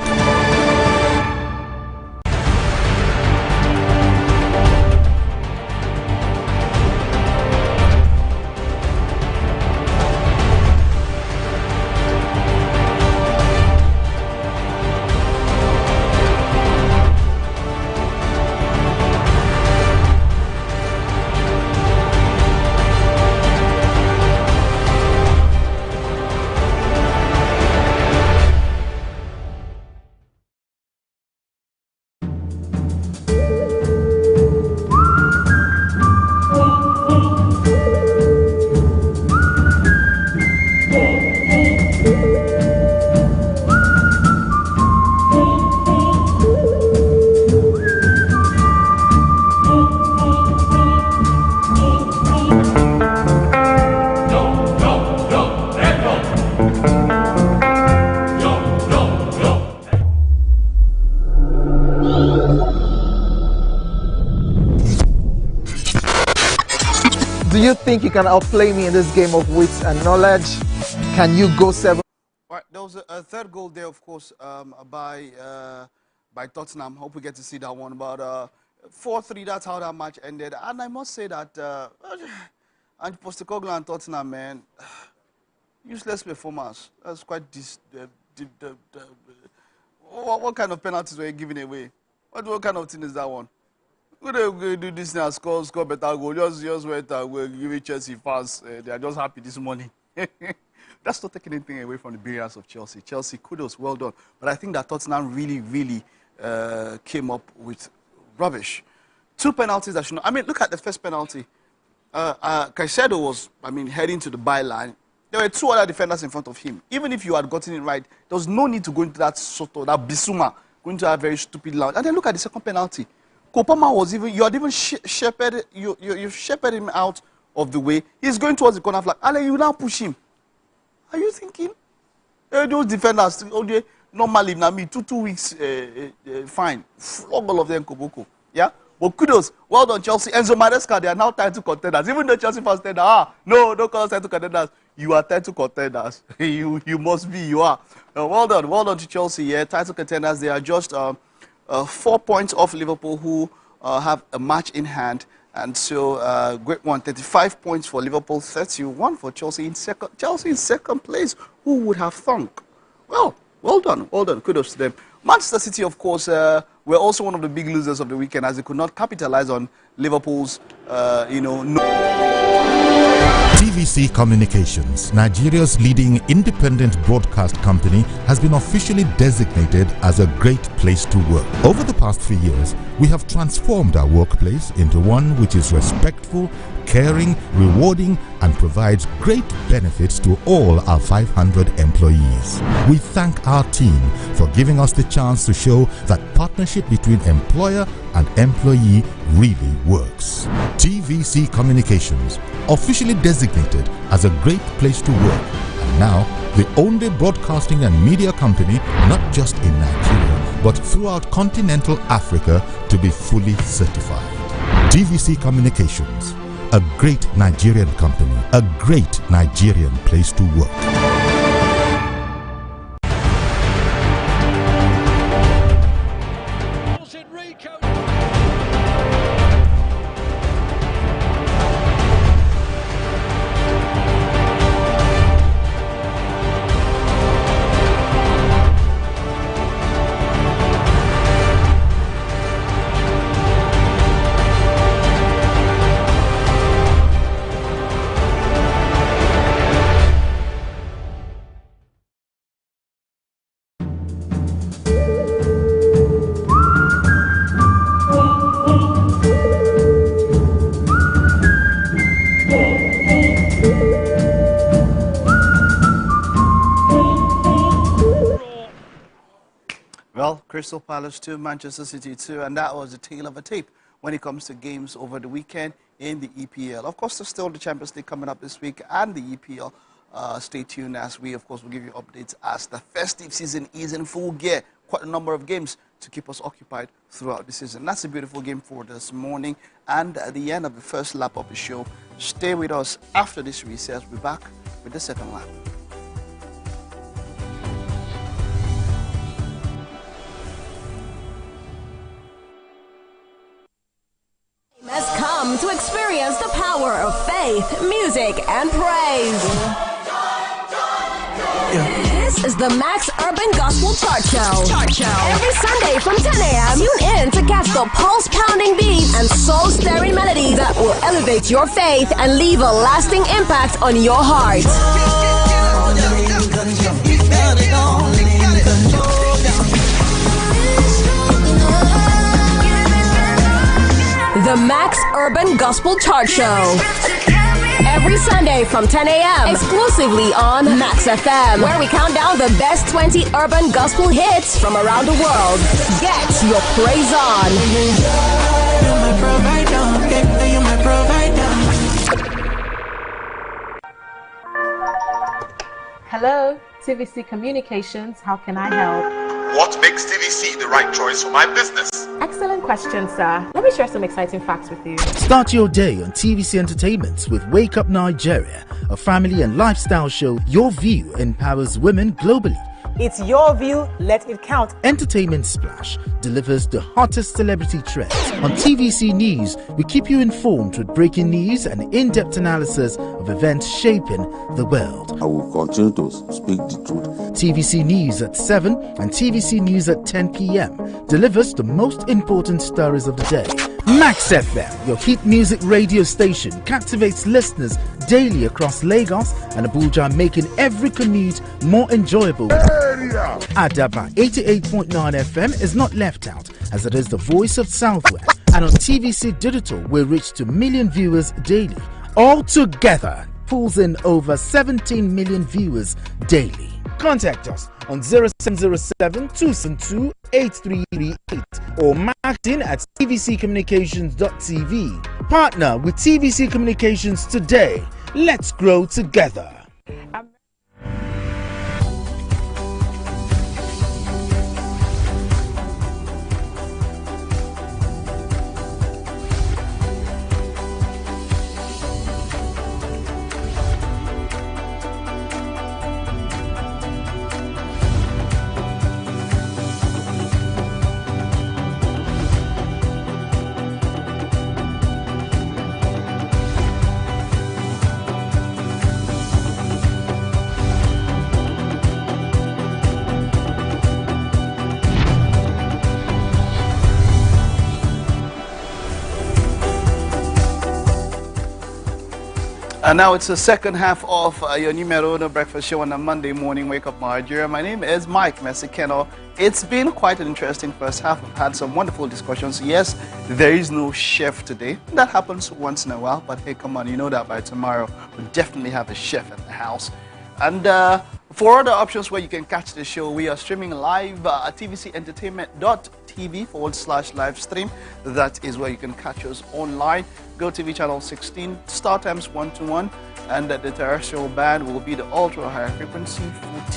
Do you think you can outplay me in this game of wits and knowledge? Can you go 7? All right, there was a third goal there, of course, by Tottenham. Hope we get to see that one. But 4-3, that's how that match ended. And I must say that and Postecoglou and Tottenham, man, useless performance. That's quite what kind of penalties were you giving away? What kind of thing is that one? Would they do this now? Score better goal. Just wait and give it Chelsea fans. They are just happy this morning. That's not taking anything away from the brilliance of Chelsea. Chelsea, kudos, well done. But I think that Tottenham really came up with rubbish. 2 penalties that should not. I mean, look at the first penalty. Caicedo was, heading to the byline. there were 2 other defenders in front of him. Even if you had gotten it right, there was no need to go into that soto, that bisuma, going to that very stupid lounge. And then look at the second penalty. Kopama was even, you had even shepherded him out of the way. He's going towards the corner flag. And you now push him. Are you thinking? Those defenders, normally, now me, 2 weeks fine. Flog all of them, Koboko. Yeah? But kudos. Well done, Chelsea. Enzo Maresca, they are now title contenders. Even though Chelsea fans said, no, don't call us title contenders. You are title contenders. you must be, you are. Well done to Chelsea. Yeah, title contenders. They are just 4 points off Liverpool, who have a match in hand. And so, great one. 35 points for Liverpool, 31 for Chelsea in second. Chelsea in second place. Who would have thunk? Well done. Kudos to them. Manchester City, of course, were also one of the big losers of the weekend, as they could not capitalize on Liverpool's, TVC Communications, Nigeria's leading independent broadcast company, has been officially designated as a great place to work. Over the past few years, we have transformed our workplace into one which is respectful, caring, rewarding, and provides great benefits to all our 500 employees. We thank our team for giving us the chance to show that partnership between employer and employee really works. TVC Communications, officially designated as a great place to work, and now the only broadcasting and media company not just in Nigeria but throughout continental Africa to be fully certified. TVC Communications, a great Nigerian company, a great Nigerian place to work. Crystal Palace 2, Manchester City 2, and that was the tale of a tape when it comes to games over the weekend in the EPL. Of course, there's still the Champions League coming up this week and the EPL. Stay tuned as we, of course, will give you updates as the festive season is in full gear. Quite a number of games to keep us occupied throughout the season. That's a beautiful game for this morning. And at the end of the first lap of the show, stay with us after this recess. We'll be back with the second lap. Has come to experience the power of faith, music, and praise. This is the Max Urban Gospel Chart Show. Every Sunday from 10 a.m., tune in to catch the pulse-pounding beats and soul-stirring melodies that will elevate your faith and leave a lasting impact on your heart. The Max Urban Gospel Chart Show. Every Sunday from 10 a.m. exclusively on Max FM, where we count down the best 20 urban gospel hits from around the world. Get your praise on. Hello, TVC Communications. How can I help? What makes TVC the right choice for my business? Excellent question, sir. Let me share some exciting facts with you. Start your day on TVC Entertainment with Wake Up Nigeria, a family and lifestyle show. Your view empowers women globally. It's your view, let it count. Entertainment Splash delivers the hottest celebrity trends. On TVC News, we keep you informed with breaking news and in-depth analysis of events shaping the world. I will continue to speak the truth. TVC News at 7 and TVC News at 10 p.m. delivers the most important stories of the day. Max FM, your hit music radio station, captivates listeners daily across Lagos and Abuja, making every commute more enjoyable. Adaba 88.9 FM is not left out, as it is the voice of Southwest. And on TVC Digital, we reach to million viewers daily. All together, pulls in over 17 million viewers daily. Contact us on 0707 272 8338 or marketing at tvccommunications.tv. Partner with TVC Communications today. Let's grow together. And now it's the second half of your numero uno breakfast show on a Monday morning. Wake Up Nigeria. My name is Mike Mesikeno. It's been quite an interesting first half. We've had some wonderful discussions. Yes, there is no chef today. That happens once in a while, but hey, come on, you know that by tomorrow we'll definitely have a chef at the house. And for other options where you can catch the show, we are streaming live at tvcentertainment.tv/live stream. That is where you can catch us online. GOTV channel 16, StarTimes 121, and the terrestrial band will be the ultra high frequency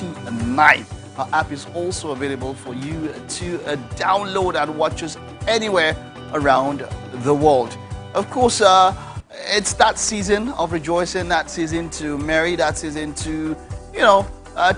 49. Our app is also available for you to download and watch us anywhere around the world. Of course, it's that season of rejoicing, that season to marry, that season to,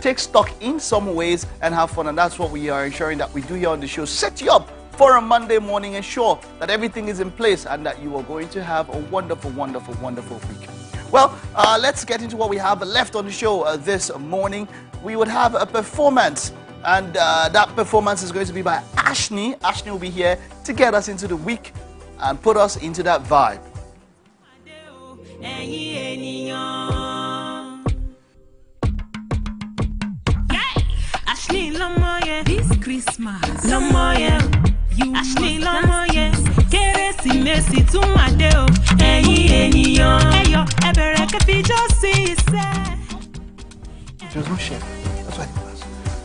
take stock in some ways and have fun. And that's what we are ensuring that we do here on the show. Set you up for a Monday morning, ensure that everything is in place and that you are going to have a wonderful, wonderful, wonderful week. Well, let's get into what we have left on the show this morning. We would have a performance, and that performance is going to be by Ashley. Ashley will be here to get us into the week and put us into that vibe. Ashley Lamoye, this Christmas. Lamoye, you Ashley Lamoye, Kérésìmesì tún máa dé o. Ẹ̀yin ènìyàn, ẹ yọ̀, ẹ bẹ̀rẹ̀ kẹ́fíjọ́ sí iṣẹ́. There's no chef. That's what it was.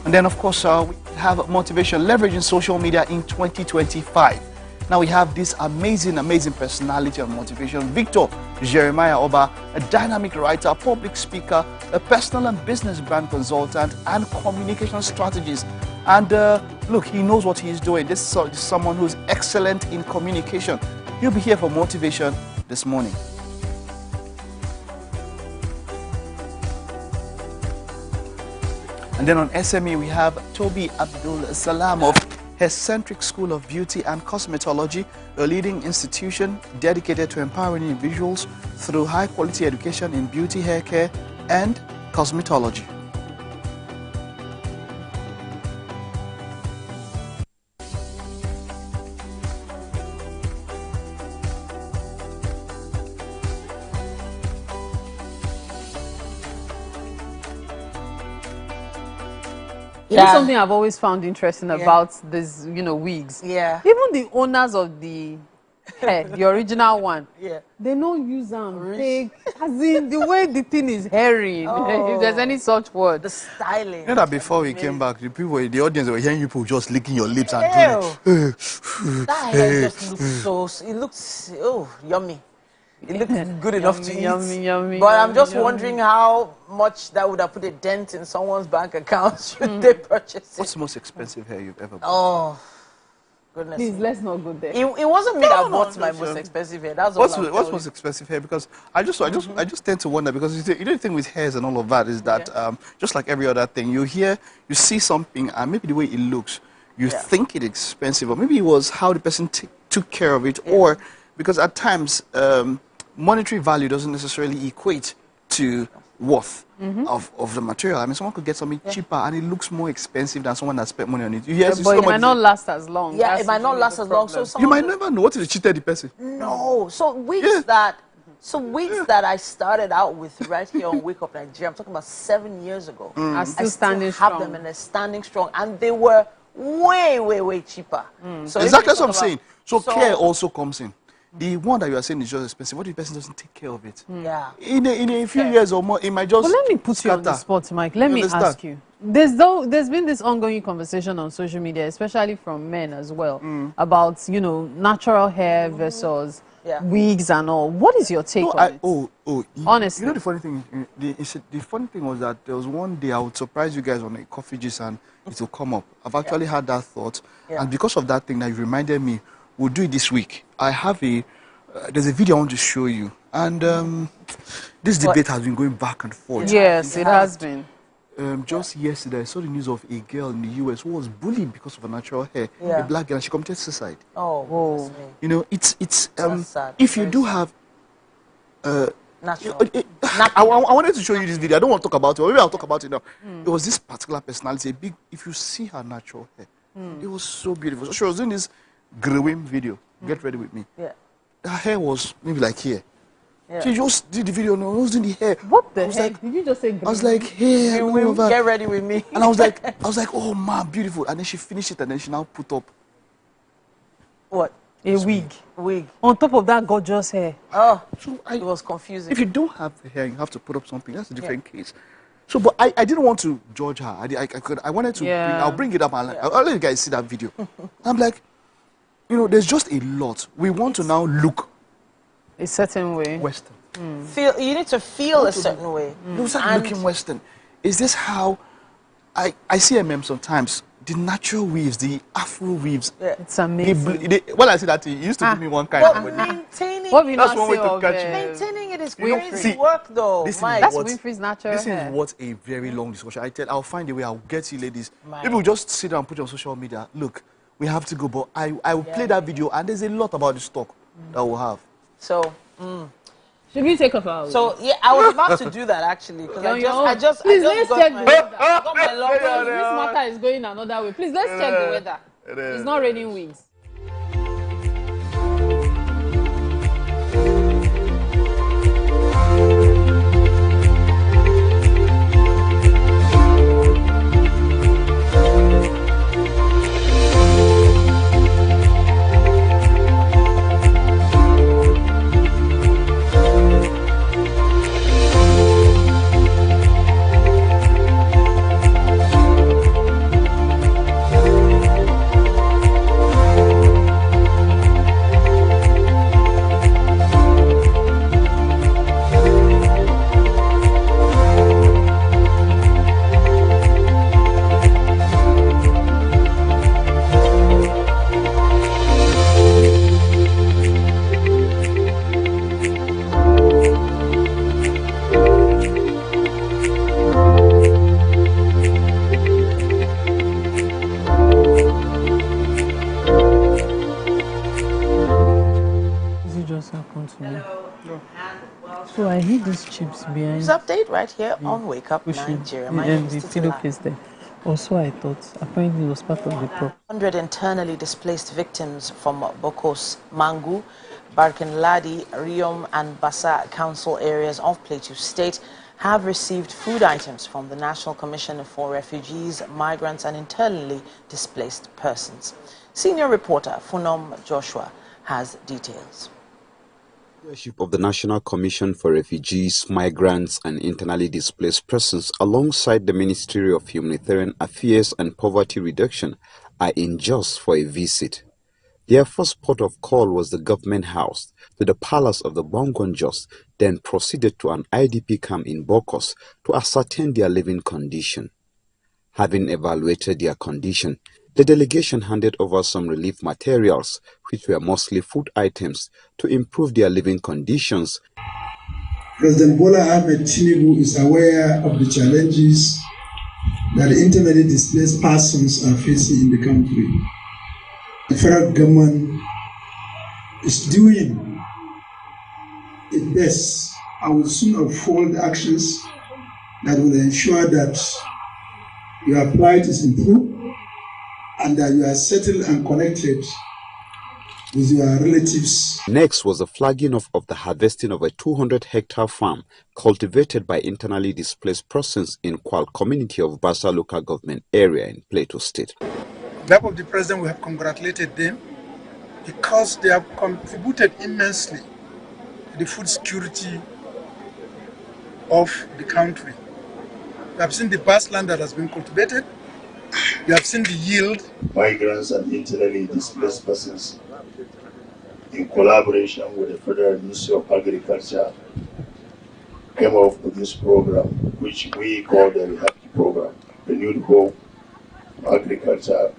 And then, of course, we have motivation, leveraging social media in 2025. Now we have this amazing, amazing personality of motivation, Victor Jeremiah Oba, a dynamic writer, public speaker, a personal and business brand consultant, and communication strategist. And look, he knows what he is doing. This is someone who's excellent in communication. He'll be here for motivation this morning. And then on SME, we have Toby Abdul Salam of Eccentric School of Beauty and Cosmetology, a leading institution dedicated to empowering individuals through high-quality education in beauty, hair care, and cosmetology. You know something I've always found interesting about these, wigs? Yeah. Even the owners of the hair, the original one, they don't use them. As in the way the thing is hairy, if there's any such word. The styling. You know that before we came back, the audience were hearing people just licking your lips and doing it. That hair just looks it looks, yummy. It looks good enough to eat. Yummy, but I'm just wondering how much that would have put a dent in someone's bank account should they purchase it. What's the most expensive hair you've ever bought? Oh, goodness. Please, let's not go there. It wasn't me that bought my most expensive hair. That's what's most expensive hair? Because I just tend to wonder, because you know the thing with hairs and all of that is that just like every other thing, you see something and maybe the way it looks, you think it's expensive, or maybe it was how the person took care of it, or because at times monetary value doesn't necessarily equate to worth of the material. I mean, someone could get something cheaper and it looks more expensive than someone that spent money on it. But it might not last as long. Yeah, it might not last as long. So you might never know what if they cheated the person. No. So wigs that I started out with right here on Wake Up Nigeria, I'm talking about 7 years ago. I still have them and they're standing strong, and they were way, way, way cheaper. So exactly what I'm saying. So care also comes in. The one that you are saying is just expensive. What if the person doesn't take care of it? Yeah. In a few years or more, it might just. But let me put you on the spot, Mike. Let me ask you. There's been this ongoing conversation on social media, especially from men as well, about natural hair versus wigs and all. What is your take on it? Honestly, you know the funny thing. The funny thing was that there was one day I would surprise you guys on a coffee juice and it will come up. I've actually had that thought, and because of that thing that you reminded me, we'll do it this week. I have there's a video I want to show you, and this debate has been going back and forth. Yes, it has been. Just yesterday, I saw the news of a girl in the US who was bullied because of her natural hair. A black girl, and she committed suicide. Oh. It's sad. if you do have natural. I wanted to show you this video. I don't want to talk about it. Maybe I'll talk about it now. It was this particular personality. If you see her natural hair, it was so beautiful. So she was doing this growing video. Get ready with me. Yeah. Her hair was maybe like here. Yeah. She just did the video. No, I was doing the hair. What the heck? Did you just say green? I was like, hey, get ready with me. And I was like, oh man, beautiful. And then she finished it, and then she now put up what? A wig. Wig. On top of that gorgeous hair. Oh, it was confusing. If you don't have the hair, you have to put up something. That's a different case. So, but I didn't want to judge her. I wanted to. I'll bring it up. I'll let you guys see that video. I'm like, there's just a lot. We want to now look a certain way. Western. You need to feel a certain way. You start looking Western. Is this how I see sometimes? The natural weaves, the Afro weaves. Yeah. It's amazing. When I see that, you used to give me one kind of maintaining. That's one way to catch it. Maintaining it is crazy work, though. That's Winfrey's natural This hair. is what a very long discussion. I'll find a way. I'll get you ladies. People just sit down and put it on social media. Look, we have to go, but I will play that video, and there's a lot about the stock that we'll have. So. Should we take off our So I was about to do that actually because Please let's check the weather. I got my long This matter is going another way. Please let's check the weather. It's not raining wigs. So I hid these chips behind. News update right here on Wake Up Nigeria. My name is Titila. Also, I thought apparently it was part of the prop. 100 internally displaced victims from Bokos, Mangu, Barkinladi, Riom, and Bassa council areas of Plateau State have received food items from the National Commission for Refugees, Migrants, and Internally Displaced Persons. Senior reporter Funom Joshua has details. Leadership of the National Commission for Refugees, Migrants and Internally Displaced Persons alongside the Ministry of Humanitarian Affairs and Poverty Reduction are in Jos for a visit. Their first port of call was the government house to the palace of the Bongon Jos, then proceeded to an IDP camp in Bokos to ascertain their living condition. Having evaluated their condition, the delegation handed over some relief materials, which were mostly food items, to improve their living conditions. President Bola Ahmed Tinubu is aware of the challenges that the internally displaced persons are facing in the country. The federal government is doing its best and will soon unfold actions that will ensure that your plight is improved and that you are settled and connected with your relatives. Next was the flagging off of the harvesting of a 200-hectare farm cultivated by internally displaced persons in Kwal community of Bassa local government area in Plateau State. On behalf of the president, we have congratulated them because they have contributed immensely to the food security of the country. You have seen the vast land that has been cultivated. You have seen the yield. Migrants and internally displaced persons, in collaboration with the Federal Ministry of Agriculture, came up with this program, which we call the REHAPI program, Renewed Hope Agriculture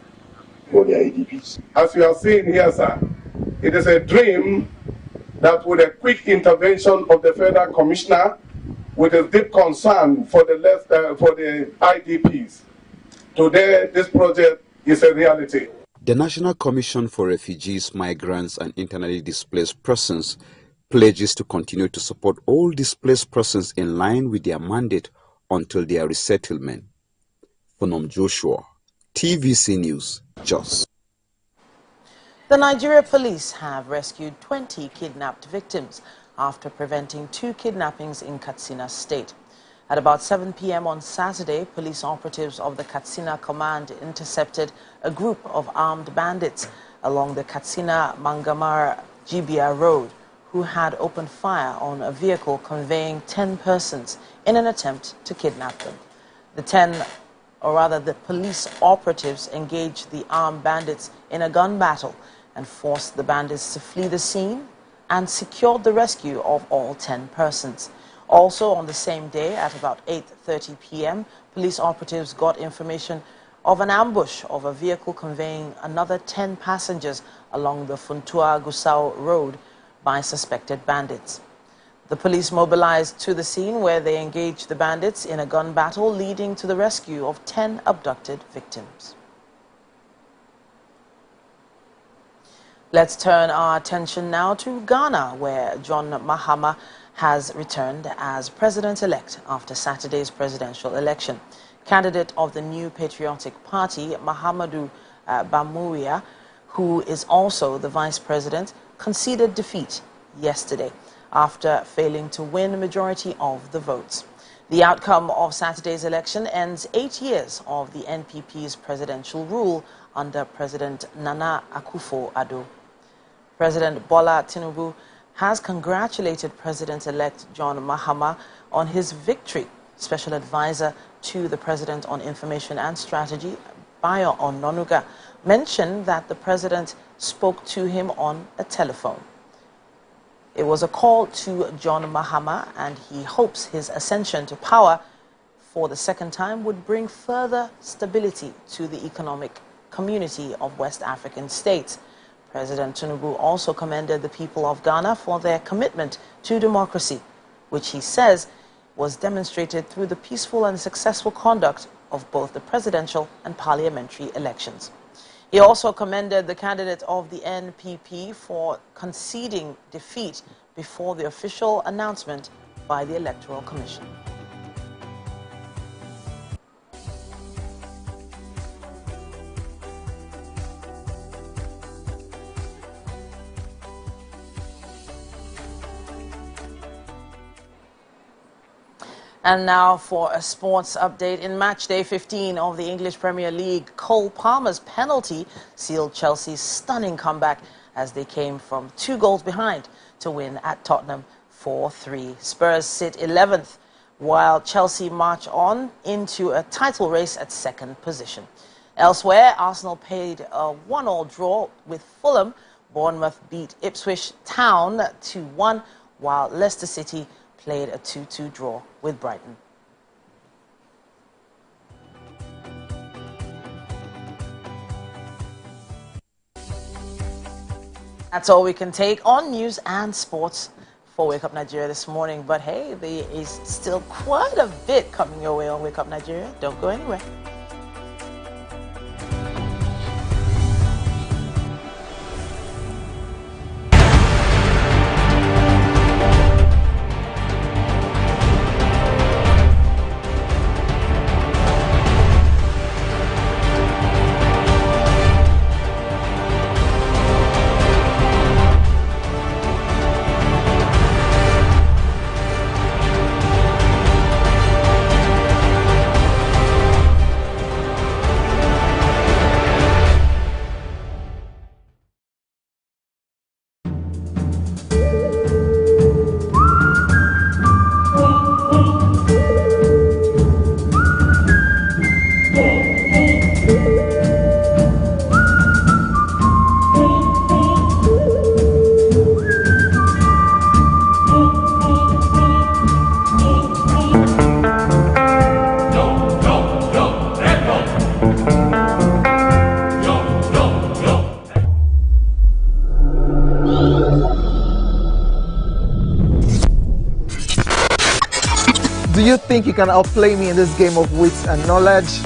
for the IDPs. As you have seen here, sir, it is a dream that with a quick intervention of the Federal Commissioner, with a deep concern for the IDPs, today this project is a reality. The National Commission for Refugees, Migrants and Internally Displaced Persons pledges to continue to support all displaced persons in line with their mandate until their resettlement. Phonom Joshua, TVC News, Jos. The Nigeria police have rescued 20 kidnapped victims after preventing 2 kidnappings in Katsina State. At about 7 p.m. on Saturday, police operatives of the Katsina Command intercepted a group of armed bandits along the Katsina-Mangamara-Jibia Road who had opened fire on a vehicle conveying 10 persons in an attempt to kidnap them. The police operatives engaged the armed bandits in a gun battle and forced the bandits to flee the scene and secured the rescue of all 10 persons. Also on the same day at about 8:30 p.m., police operatives got information of an ambush of a vehicle conveying another 10 passengers along the Funtua-Gusau Road by suspected bandits. The police mobilized to the scene where they engaged the bandits in a gun battle, leading to the rescue of 10 abducted victims. Let's turn our attention now to Ghana, where John Mahama has returned as president-elect after Saturday's presidential election. Candidate of the New Patriotic Party, Mahamadou Bamouya, who is also the vice president, conceded defeat yesterday after failing to win a majority of the votes. The outcome of Saturday's election ends 8 years of the NPP's presidential rule under President Nana Akufo-Addo. President Bola Tinubu has congratulated President-elect John Mahama on his victory. Special advisor to the President on Information and Strategy, Bayo Ononuga, mentioned that the President spoke to him on a telephone. It was a call to John Mahama, and he hopes his ascension to power for the second time would bring further stability to the economic community of West African states. President Tinubu also commended the people of Ghana for their commitment to democracy, which he says was demonstrated through the peaceful and successful conduct of both the presidential and parliamentary elections. He also commended the candidate of the NPP for conceding defeat before the official announcement by the Electoral Commission. And now for a sports update. In match day 15 of the English Premier League, Cole Palmer's penalty sealed Chelsea's stunning comeback as they came from 2 goals behind to win at Tottenham 4-3. Spurs sit 11th, while Chelsea march on into a title race at 2nd position. Elsewhere, Arsenal paid a 1-1 draw with Fulham. Bournemouth beat Ipswich Town 2-1, while Leicester City played a 2-2 draw with Brighton. That's all we can take on news and sports for Wake Up Nigeria this morning. But hey, there is still quite a bit coming your way on Wake Up Nigeria. Don't go anywhere. think you can outplay me in this game of wits and knowledge?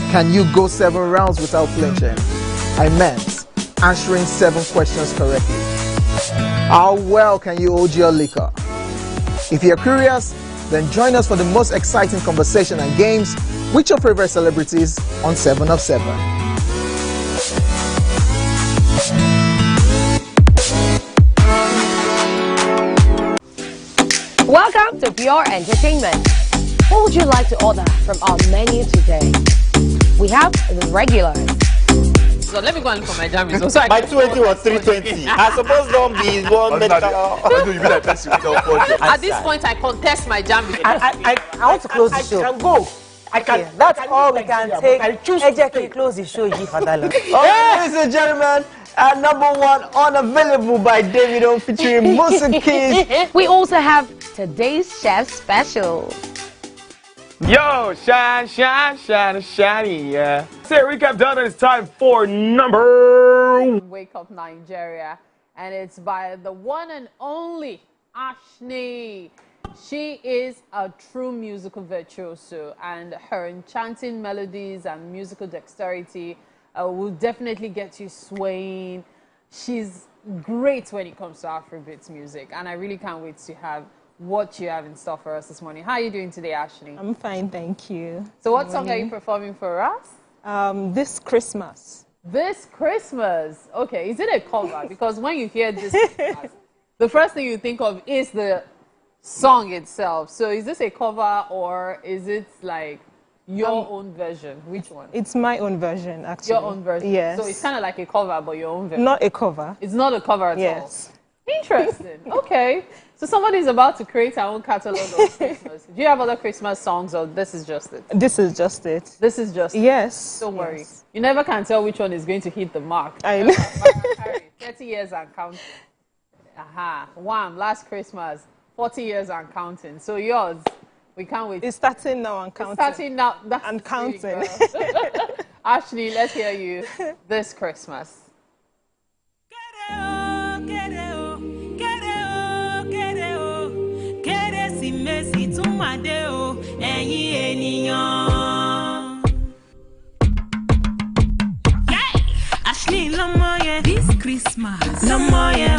Can you go 7 rounds without flinching? I meant answering 7 questions correctly. How well can you hold your liquor? If you're curious, then join us for the most exciting conversation and games with your favorite celebrities on 7 of 7. Welcome to Pure Entertainment. What would you like to order from our menu today? We have the regulars. So let me go and for my jam. So my 20 was 320. I suppose don't be one metal. At this point, I contest my jam. I want to close the show. I can go. I can. Okay, that's all we can take. I choose to close the show. Ladies and gentlemen, number 1 unavailable by Davido featuring Musa Keys. We also have today's chef special. Yo, shine, yeah. Say recap done. It's time for number. Wake Up Nigeria, and it's by the one and only Ashley. She is a true musical virtuoso, and her enchanting melodies and musical dexterity will definitely get you swaying. She's great when it comes to Afrobeats music, and I really can't wait to have what you have in store for us this morning. How are you doing today, Ashley? I'm fine, thank you. So what song are you performing for us? This Christmas. This Christmas. Okay, is it a cover? Because when you hear this Christmas, the first thing you think of is the song itself. So is this a cover or is it like your own version? Which one? It's my own version, actually. Your own version? Yes. So it's kind of like a cover, but your own version? Not a cover. It's not a cover at all? Yes. Interesting. Okay. So somebody's about to create our own catalog of Christmas. Do you have other Christmas songs or this is just it? This is just it. This is just Yes. it? Don't worry. Yes. You never can tell which one is going to hit the mark. I know. 30 years and counting. Aha. Wham. Last Christmas. 40 years and counting. So yours, we can't wait. It's starting now and counting. It's starting now. That's and counting. Ashley, let's hear you this Christmas. Ashley Lamoye, this Christmas. Lamoye,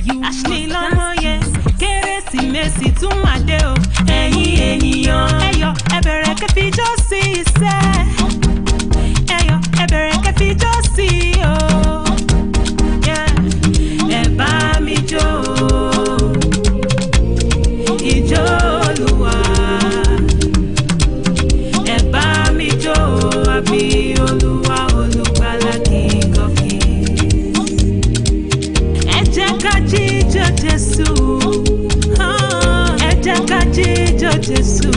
you Ashley Lamoye, Kérésìmesì tún máa dé o. Ẹ̀yin ènìyàn, ẹ yọ̀, ẹ bẹ̀rẹ̀ kẹ́ fi jó sí iṣẹ́. Ẹ yọ̀, ẹ bẹ̀rẹ̀ kẹ́ fi jó sí o. Ẹ bá mi jó o. Ijó Olúwa. Ẹ bá mi jó o, àbí Olúwa Olùgbàlà King of Kings. Ẹ jẹ́ ká jíjó Jésù. Ẹ jẹ́ ká jíjó Jésù.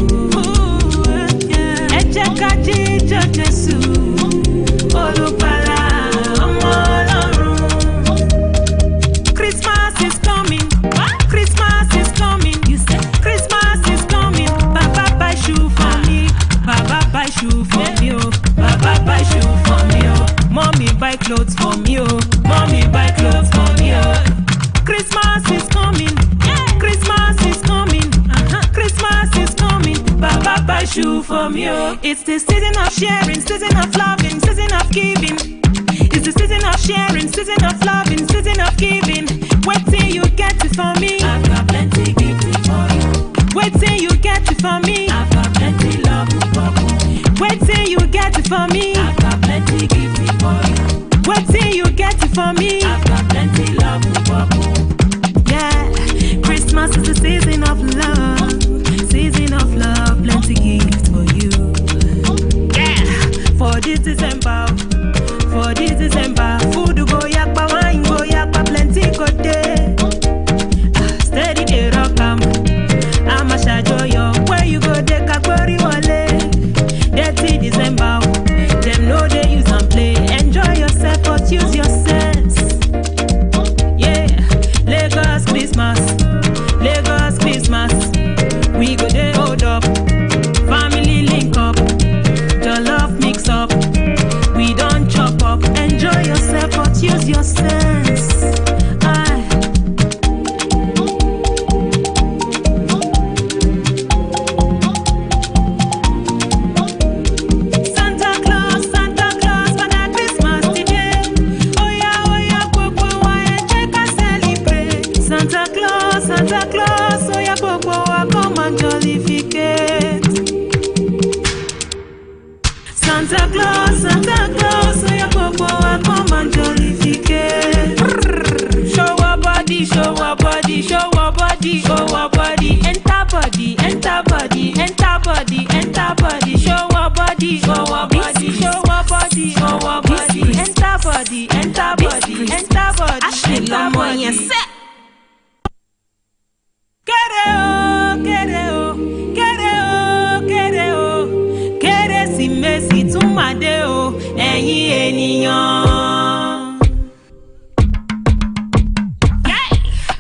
Ẹ jẹ́ ká jíjó Jésù. Olùgbàlà ọmọ Ọlọ́run. Christmas is coming. Christmas is coming. You say Christmas is coming. Baba buy shoe for me. Baba buy shoe for me. Oh. Baba buy shoe for me. Oh. Mommy buy clothes for me. Oh. Mommy buy clothes for me. Oh. Christmas is coming. Christmas is coming. Christmas is coming. Baba buy shoe for me. Oh. It's the season of sharing, season of loving, season of giving. It's the season of sharing, season of loving, season of giving. Wait till you get it for me. I've got plenty gifts for you. Wait till you get it for me. I've got plenty love for you. Wait till you get it for me. I've got plenty gifts for you. Wait till you get it for me. I've got plenty love for you. Yeah, Christmas is the season of love. Season of love, plenty gifts for you. Yeah, for this December. For this December, food go yakpa, wine go yakpa, plenty go day. Steady the rock I'm a shadow yo. Where you go, de kakori wale. Dirty December, Santa Claus, so your popo come and jollificate. Show our body, show our body, show our body, show our body. Enter body, enter body, enter body, enter body. Show our body, show our body, show our body, show our body. Enter body, enter body, enter body. Enter body. Kérésìmesì tún máa dé o, ẹ̀yin ènìyàn.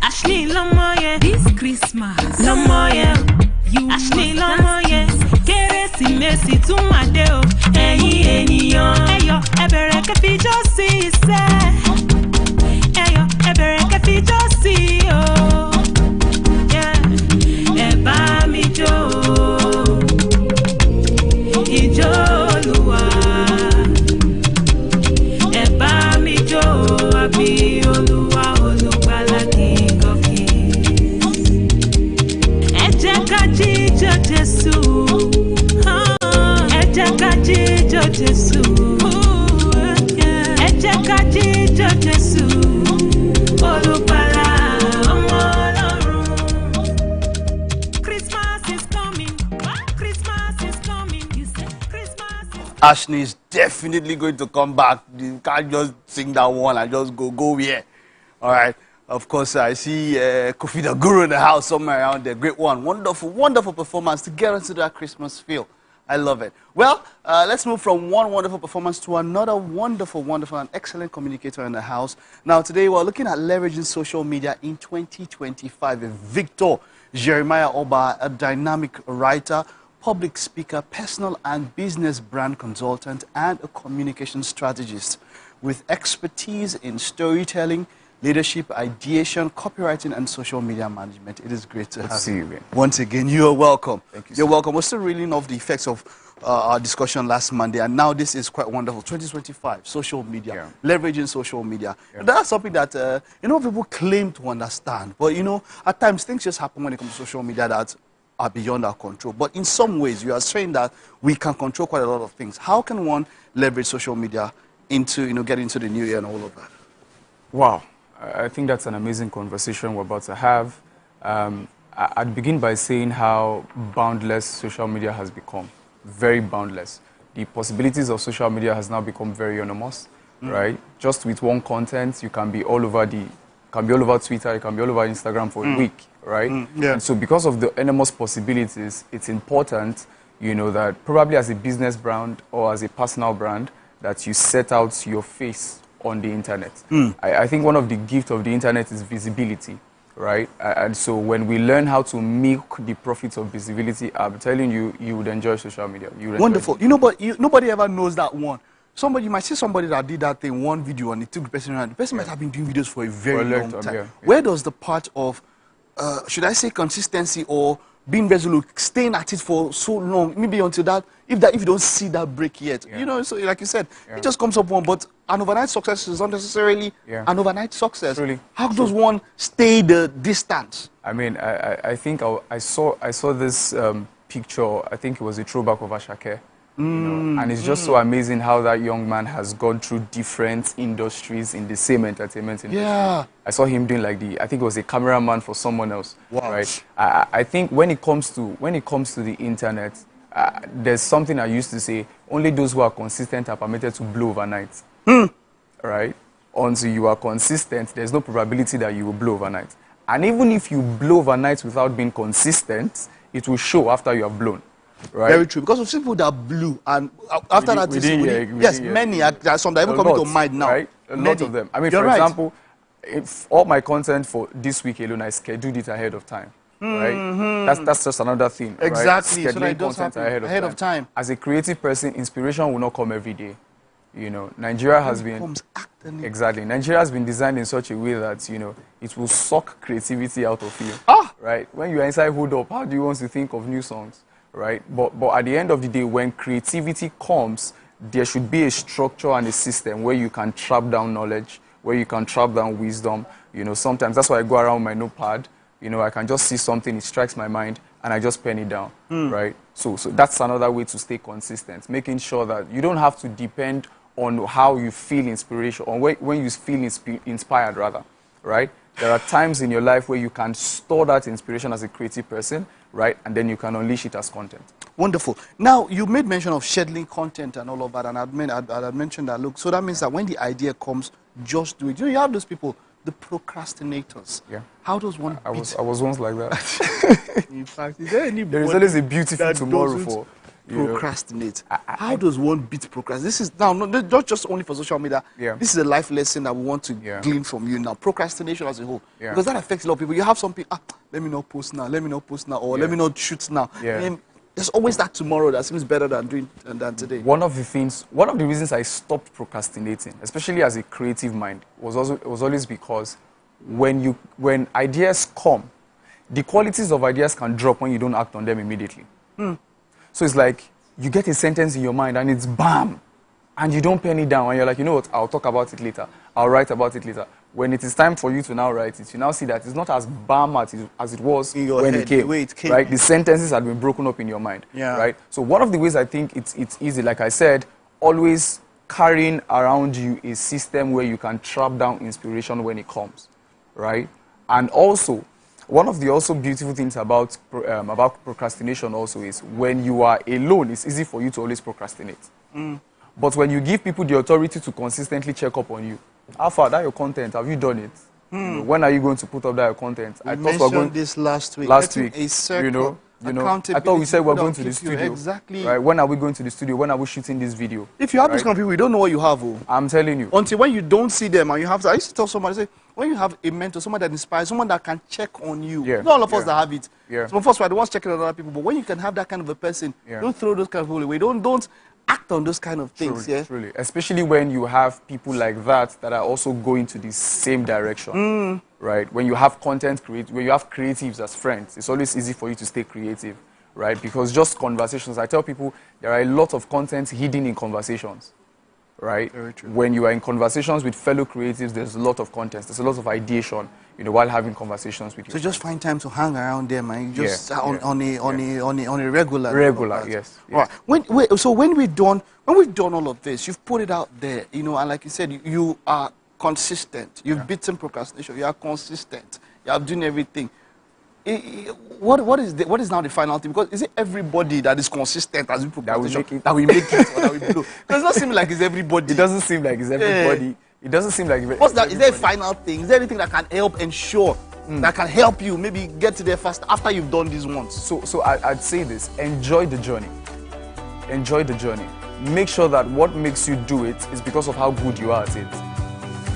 Ashni lọ́mọ yẹn, this Christmas lọ́mọ yẹn, Ashni lọ́mọ yẹn, Kérésìmesì tún máa dé o, ẹ̀yin ènìyàn. Ẹyọ ẹ bẹ̀rẹ̀ kẹ́fíjọ́ sí iṣẹ́, ẹyọ ẹ bẹ̀rẹ̀ kẹ́fíjọ́ sí o. Ẹ bá mi jó ijó Olúwa, ẹ bá mi jó àbí Olúwa Olùgbàlà King of Kings. Ẹ jẹ́ ká jíjó Jésù, ẹ jẹ́ ká jíjó Jésù, ẹ jẹ́ ká jíjó Jésù Olùgbàlà ọmọ Ọlọ́run. Christmas is coming, Christmas is coming. You say Christmas is Ashni is definitely going to come back. You can't just sing that one and just go here. All right. Of course, I see Kofi the Guru in the house somewhere around there. Great one. Wonderful, wonderful performance to get into that Christmas feel. I love it. Well, let's move from one wonderful performance to another wonderful, wonderful and excellent communicator in the house. Now, today we're looking at leveraging social media in 2025. Victor Jeremiah Oba, a dynamic writer, public speaker, personal and business brand consultant, and a communication strategist with expertise in storytelling, leadership, ideation, copywriting, and social media management. It is great to have you. Once again, you are welcome. Thank you. You're welcome. We're still reeling off the effects of our discussion last Monday, and now this is quite wonderful. 2025, social media, leveraging social media. That's something that, people claim to understand. But, at times things just happen when it comes to social media that are beyond our control. But in some ways, you are saying that we can control quite a lot of things. How can one leverage social media into, getting into the new year and all of that? Wow. I think that's an amazing conversation we're about to have. I'd begin by saying how boundless social media has become. Very boundless. The possibilities of social media has now become very enormous, right? Just with one content, you can be all over Twitter, you can be all over Instagram for a week, right? And so because of the enormous possibilities, it's important, that probably as a business brand or as a personal brand, that you set out your face on the internet. I think one of the gifts of the internet is visibility, right? And so when we learn how to milk the profits of visibility, I'm telling you, you would enjoy social media. Wonderful. Nobody ever knows that one. You might see somebody that did that thing, one video, and it took the person around. The person might have been doing videos for a very long time. Where does the part of, should I say consistency or being resolute, staying at it for so long, maybe until that, if you don't see that break yet, so like you said, it just comes up one, but an overnight success is not necessarily an overnight success. Really? How does one stay the distance? I mean, I think I saw this picture, I think it was a throwback of Ashake. And it's just so amazing how that young man has gone through different industries in the same entertainment industry. I saw him doing I think it was a cameraman for someone else. Wow. Right? I think when it comes to the internet, there's something I used to say: only those who are consistent are permitted to blow overnight. Right? Until you are consistent, there's no probability that you will blow overnight. And even if you blow overnight without being consistent, it will show after you have blown. Right. Very true. Because of people that blew, and after many. There are some that even come into mind now. Right? A lot of them. I mean, for example, if all my content for this week alone, I scheduled it ahead of time. Right? That's just another thing. Exactly. Right? So that it does happen ahead of time. As a creative person, inspiration will not come every day. Nigeria has been Nigeria has been designed in such a way that it will suck creativity out of you. Right? When you are inside Hold Up, how do you want to think of new songs? Right? But at the end of the day, when creativity comes, there should be a structure and a system where you can trap down knowledge, where you can trap down wisdom. Sometimes that's why I go around my notepad. I can just see something, it strikes my mind. and I just pen it down, right? So that's another way to stay consistent, making sure that you don't have to depend on how you feel inspiration, or when you feel inspired, rather, right? There are times in your life where you can store that inspiration as a creative person, right? And then you can unleash it as content. Wonderful. Now, you made mention of scheduling content and all of that, and I'd mentioned that, look, so that means that when the idea comes, just do it. You know, you have those people, the procrastinators. Yeah. How does one I was once like that. In fact, is there anybody there is always a beautiful tomorrow doesn't for procrastinate? How does one beat procrastination? This is now not just only for social media. Yeah. This is a life lesson that we want to glean from you now. Procrastination as a whole, Yeah. because that affects a lot of people. You have some people, let me not post now, let me not post now, or let me not shoot now. Yeah. And there's always that tomorrow that seems better than today. One of the reasons I stopped procrastinating, especially as a creative mind, was always because when ideas come, the qualities of ideas can drop when you don't act on them immediately. So it's like you get a sentence in your mind and it's bam, and you don't pen it down, and you're like, you know what, I'll talk about it later, I'll write about it later. When it is time for you to now write it, you now see that it's not as bam as it was in your when head, it came, the way it came. right? The sentences had been broken up in your mind, right? So one of the ways I think it's easy, like I said, always carrying around you a system where you can trap down inspiration when it comes, right? And also, one of the also beautiful things about procrastination also is when you are alone, it's easy for you to always procrastinate. But when you give people the authority to consistently check up on you, how far that your content, have you done it? You know, when are you going to put up that your content? I mentioned this last week. Last week, a circle, you know, I thought we said we're going to the studio. Exactly. Right? When are we going to the studio? When are we shooting this video? If you have these kind of people, you don't know what you have. I'm telling you. Until when you don't see them and you have to, I used to tell somebody, say, when you have a mentor, someone that inspires, someone that can check on you. Not all of us that have it. Some of us are the ones checking on other people, but when you can have that kind of a person, don't throw those kind of people away. Don't act on those kind of things. Truly. Especially when you have people like that are also going to the same direction. Right? When you have when you have creatives as friends, it's always easy for you to stay creative. Right? Because just conversations, I tell people there are a lot of content hidden in conversations. Right? Very true. When you are in conversations with fellow creatives, there's a lot of content, there's a lot of ideation, you know, while having conversations with you. So just find time to hang around them and just on a regular. Regular, yes. Right. So when we've done all of this, you've put it out there, you know, and like you said, you are consistent. You've beaten procrastination. You are consistent. You are doing everything. What is now the final thing? Because is it everybody that is consistent as we procrastination that we make it or that we blow? Does not seem like it's everybody. It doesn't seem like it's everybody. It doesn't seem like what's that? Is there a final thing? Is there anything that can help ensure that can help you maybe get to there fast after you've done these ones? So I'd say this: enjoy the journey. Enjoy the journey. Make sure that what makes you do it is because of how good you are at it.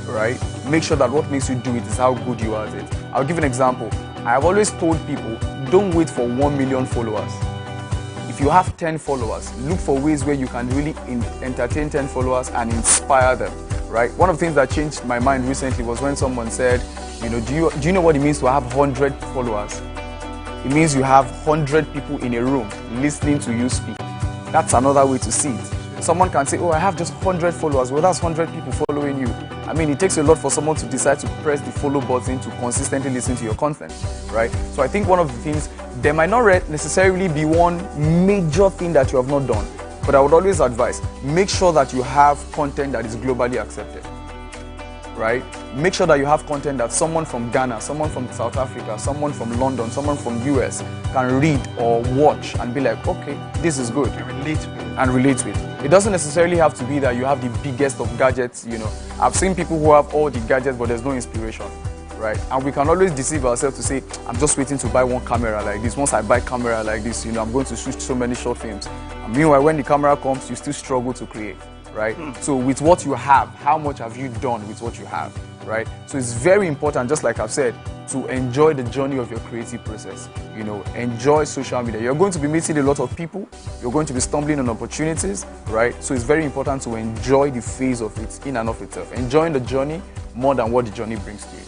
Right? Make sure that what makes you do it is how good you are at it. I'll give an example. I've always told people, don't wait for 1 million followers. If you have 10 followers, look for ways where you can really entertain 10 followers and inspire them, right? One of the things that changed my mind recently was when someone said, you know, do you know what it means to have 100 followers? It means you have 100 people in a room listening to you speak. That's another way to see it. Someone can say, oh, I have just 100 followers. Well, that's 100 people following you. I mean, it takes a lot for someone to decide to press the follow button to consistently listen to your content, right? So I think one of the things, there might not necessarily be one major thing that you have not done, but I would always advise, make sure that you have content that is globally accepted, right? Make sure that you have content that someone from Ghana, someone from South Africa, someone from London, someone from US can read or watch and be like, okay, this is good. And relate with. It doesn't necessarily have to be that you have the biggest of gadgets, you know. I've seen people who have all the gadgets, but there's no inspiration, right? And we can always deceive ourselves to say, I'm just waiting to buy one camera like this. Once I buy camera like this, you know, I'm going to shoot so many short films. And meanwhile, when the camera comes, you still struggle to create, right? So with what you have, how much have you done with what you have, right? So it's very important, just like I've said, to enjoy the journey of your creative process. You know, enjoy social media. You're going to be meeting a lot of people. You're going to be stumbling on opportunities, right? So it's very important to enjoy the phase of it in and of itself. Enjoying the journey more than what the journey brings to you.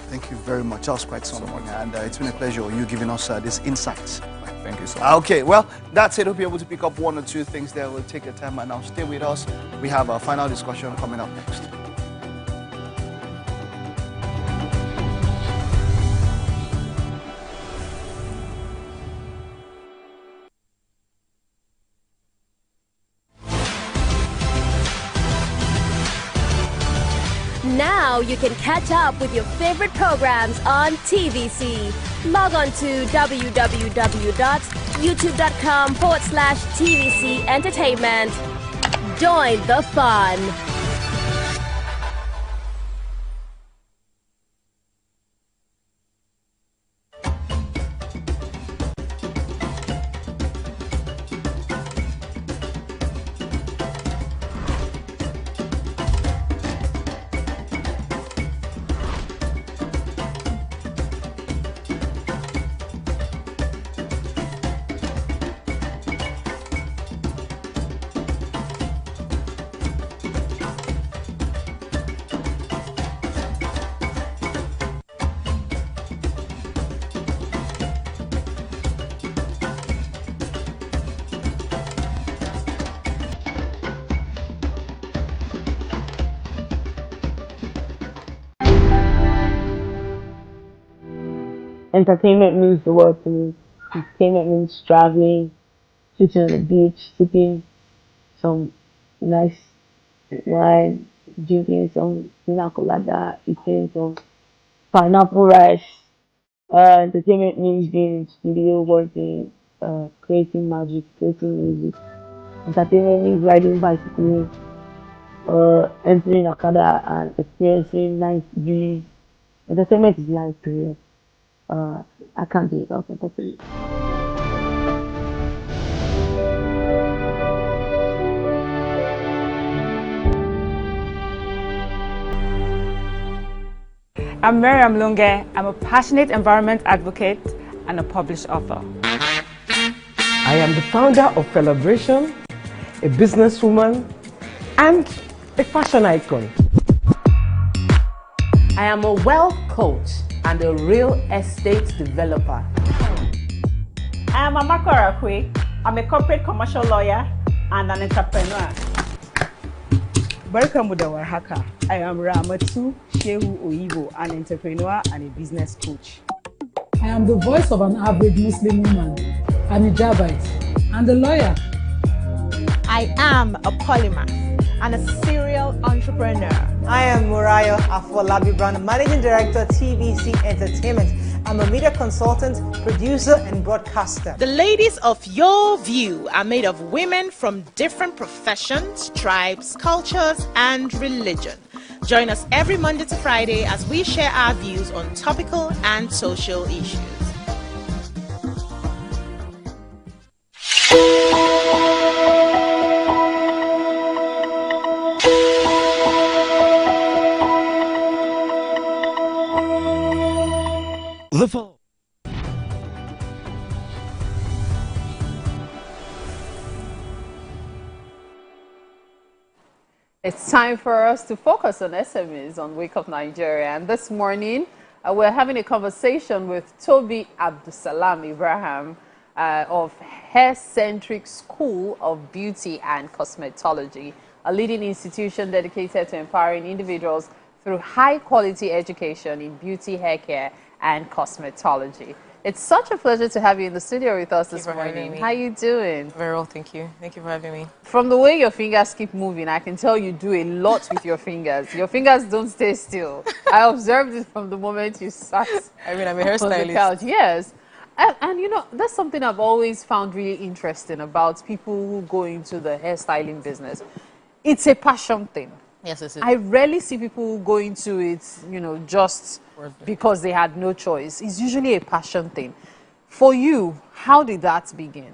Thank you very much. That was quite something. And it's been a pleasure you giving us this insights. Thank you so much. Okay, well, that's it. Hope you're able to pick up one or two things there. We'll take your time and now stay with us. We have our final discussion coming up next. Now you can catch up with your favorite programs on TVC. Log on to www.youtube.com/TVC Entertainment. Join the fun. Entertainment means the world to me. Entertainment means traveling, sitting on the beach, sipping some nice wine, drinking some pina colada, eating some pineapple rice. Entertainment means being in studio, working, creating magic, creating music. Entertainment means riding bicycle, entering Akada and experiencing nice views. Entertainment is life, period. I can't do it without entertainment. I'm Miriam Lunge. I'm a passionate environment advocate and a published author. I am the founder of Celebration, a businesswoman, and a fashion icon. I am a wealth coach and a real estate developer. I am Amako Arakwe. I'm a corporate commercial lawyer and an entrepreneur. Barkamu da warhaka. I am Ramatu Shehu Oyibo, an entrepreneur and a business coach. I am the voice of an average Muslim woman, an hijabite, and a lawyer. I am a polymath and a serial entrepreneur. I am Murayo Afolabi Brown, Managing Director, TVC Entertainment. I'm a media consultant, producer, and broadcaster. The ladies of your view are made of women from different professions, tribes, cultures, and religion. Join us every Monday to Friday as we share our views on topical and social issues. The fall. It's time for us to focus on SMEs on Wake Up Nigeria. And this morning, we're having a conversation with Toby Abdusalam Ibrahim of Hair-Centric School of Beauty and Cosmetology, a leading institution dedicated to empowering individuals through high-quality education in beauty, hair care, and cosmetology. It's such a pleasure to have you in the studio with us this morning. How are you doing? Very well, thank you. Thank you for having me. From the way your fingers keep moving, I can tell you do a lot with your fingers. Your fingers don't stay still. I observed it from the moment you sat. I mean, I'm a hairstylist. Couch. Yes. And you know, that's something I've always found really interesting about people who go into the hairstyling business. It's a passion thing. Yes, it is. I rarely see people go into it, you know, just because they had no choice. It's usually a passion thing. For you, how did that begin?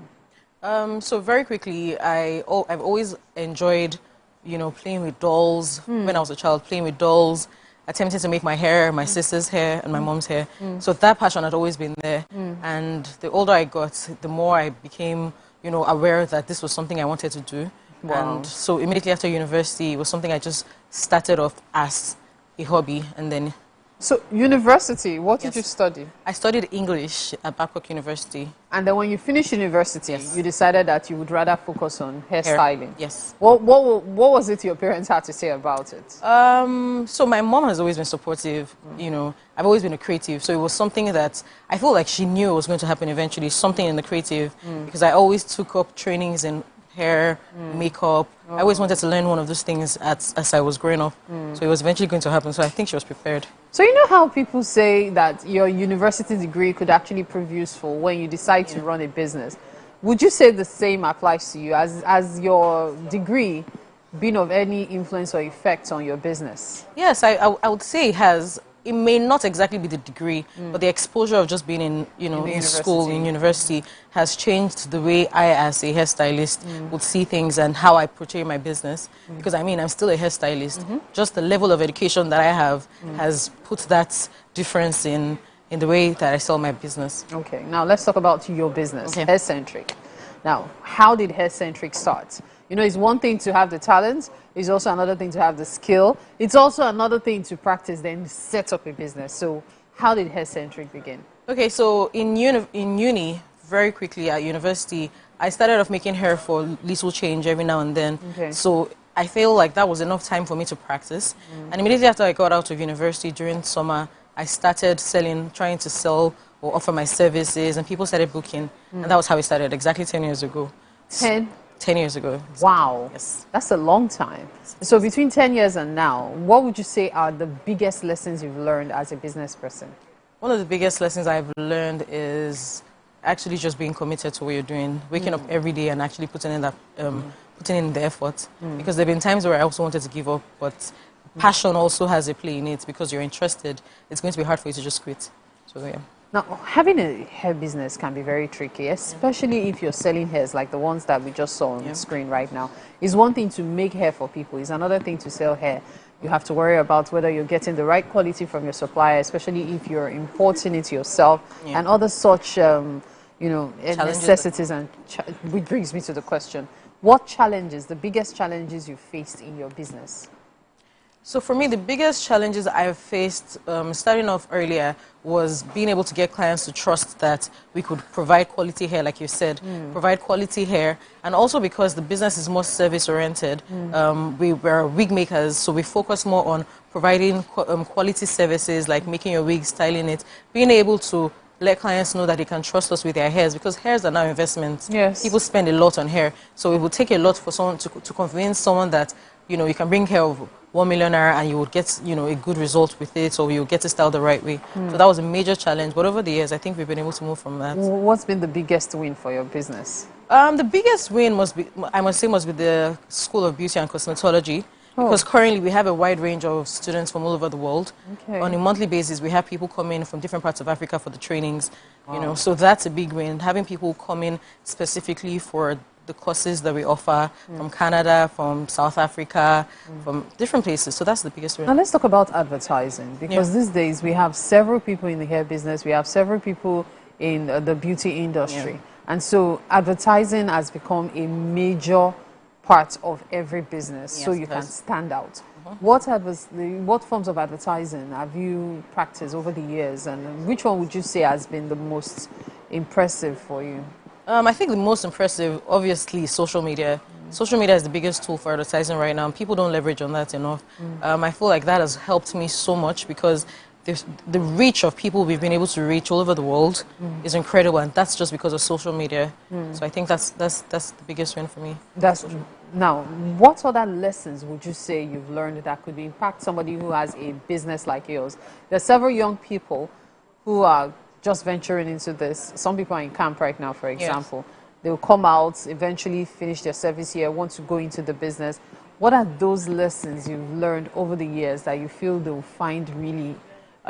So very quickly, I've always enjoyed, you know, playing with dolls. When I was a child, playing with dolls, attempting to make my hair, my sister's hair, and my mom's hair. So that passion had always been there. And the older I got, the more I became, you know, aware that this was something I wanted to do. Wow. And so immediately after university, it was something I just started off as a hobby, and then... So university, what did you study? I studied English at Babcock University. And then when you finished university, you decided that you would rather focus on hairstyling? Yes. What was it your parents had to say about it? So my mom has always been supportive, you know. I've always been a creative, so it was something that I feel like she knew was going to happen eventually, something in the creative, because I always took up trainings in hair, makeup. I always wanted to learn one of those things as I was growing up. So it was eventually going to happen. So I think she was prepared. So you know how people say that your university degree could actually prove useful when you decide to run a business? Would you say the same applies to you? As your degree been of any influence or effect on your business? Yes, I would say it has. It may not exactly be the degree, but the exposure of just being in school, in university, has changed the way I, as a hairstylist, would see things and how I portray my business. Because I mean, I'm still a hairstylist. Just the level of education that I have has put that difference in the way that I sell my business. Okay, now let's talk about your business, Haircentric. Now, how did Haircentric start? You know, it's one thing to have the talent. It's also another thing to have the skill. It's also another thing to practice, then set up a business. So how did Haircentric begin? Okay, so in uni, very quickly at university, I started off making hair for little change every now and then. Okay. So I feel like that was enough time for me to practice. And immediately after I got out of university during summer, I started trying to sell or offer my services, and people started booking. And that was how it started, exactly 10 years ago. 10 years ago. Wow. Yes. That's a long time. So between 10 years and now, what would you say are the biggest lessons you've learned as a business person? One of the biggest lessons I've learned is actually just being committed to what you're doing, waking up every day and actually putting in the effort. Because there have been times where I also wanted to give up, but passion also has a play in it. Because you're interested, it's going to be hard for you to just quit. So yeah. Now, having a hair business can be very tricky, especially if you're selling hairs like the ones that we just saw on the screen right now. It's one thing to make hair for people. It's another thing to sell hair. You have to worry about whether you're getting the right quality from your supplier, especially if you're importing it yourself, and other such, necessities. Which brings me to the question, what challenges, the biggest challenges you faced in your business? So for me, the biggest challenges I've faced, starting off earlier, was being able to get clients to trust that we could provide quality hair, like you said, provide quality hair. And also because the business is more service-oriented, we were wig makers, so we focus more on providing quality services, like making your wig, styling it, being able to let clients know that they can trust us with their hairs, because hairs are now investments. Yes. People spend a lot on hair, so it would take a lot for someone to convince someone that, you can bring hair of 1 million naira and you would get, a good result with it, or you get it styled the right way. So that was a major challenge. But over the years, I think we've been able to move from that. What's been the biggest win for your business? The biggest win must be the School of Beauty and Cosmetology. Because currently we have a wide range of students from all over the world. On a monthly basis, we have people come in from different parts of Africa for the trainings. So that's a big win. Having people come in specifically for the courses that we offer from Canada, from South Africa, from different places. So that's the biggest win. Now let's talk about advertising, because these days we have several people in the hair business, we have several people in the beauty industry. And so advertising has become a major part of every business, so you can stand out. What forms of advertising have you practiced over the years, and which one would you say has been the most impressive for you? I think the most impressive, obviously, social media. Social media is the biggest tool for advertising right now, and people don't leverage on that enough. I feel like that has helped me so much, because the reach of people we've been able to reach all over the world is incredible, and that's just because of social media. So I think that's the biggest win for me. Now, what other lessons would you say you've learned that could impact somebody who has a business like yours? There are several young people who are just venturing into this. Some people are in camp right now, for example. They'll come out, eventually finish their service here, want to go into the business. What are those lessons you've learned over the years that you feel they'll find really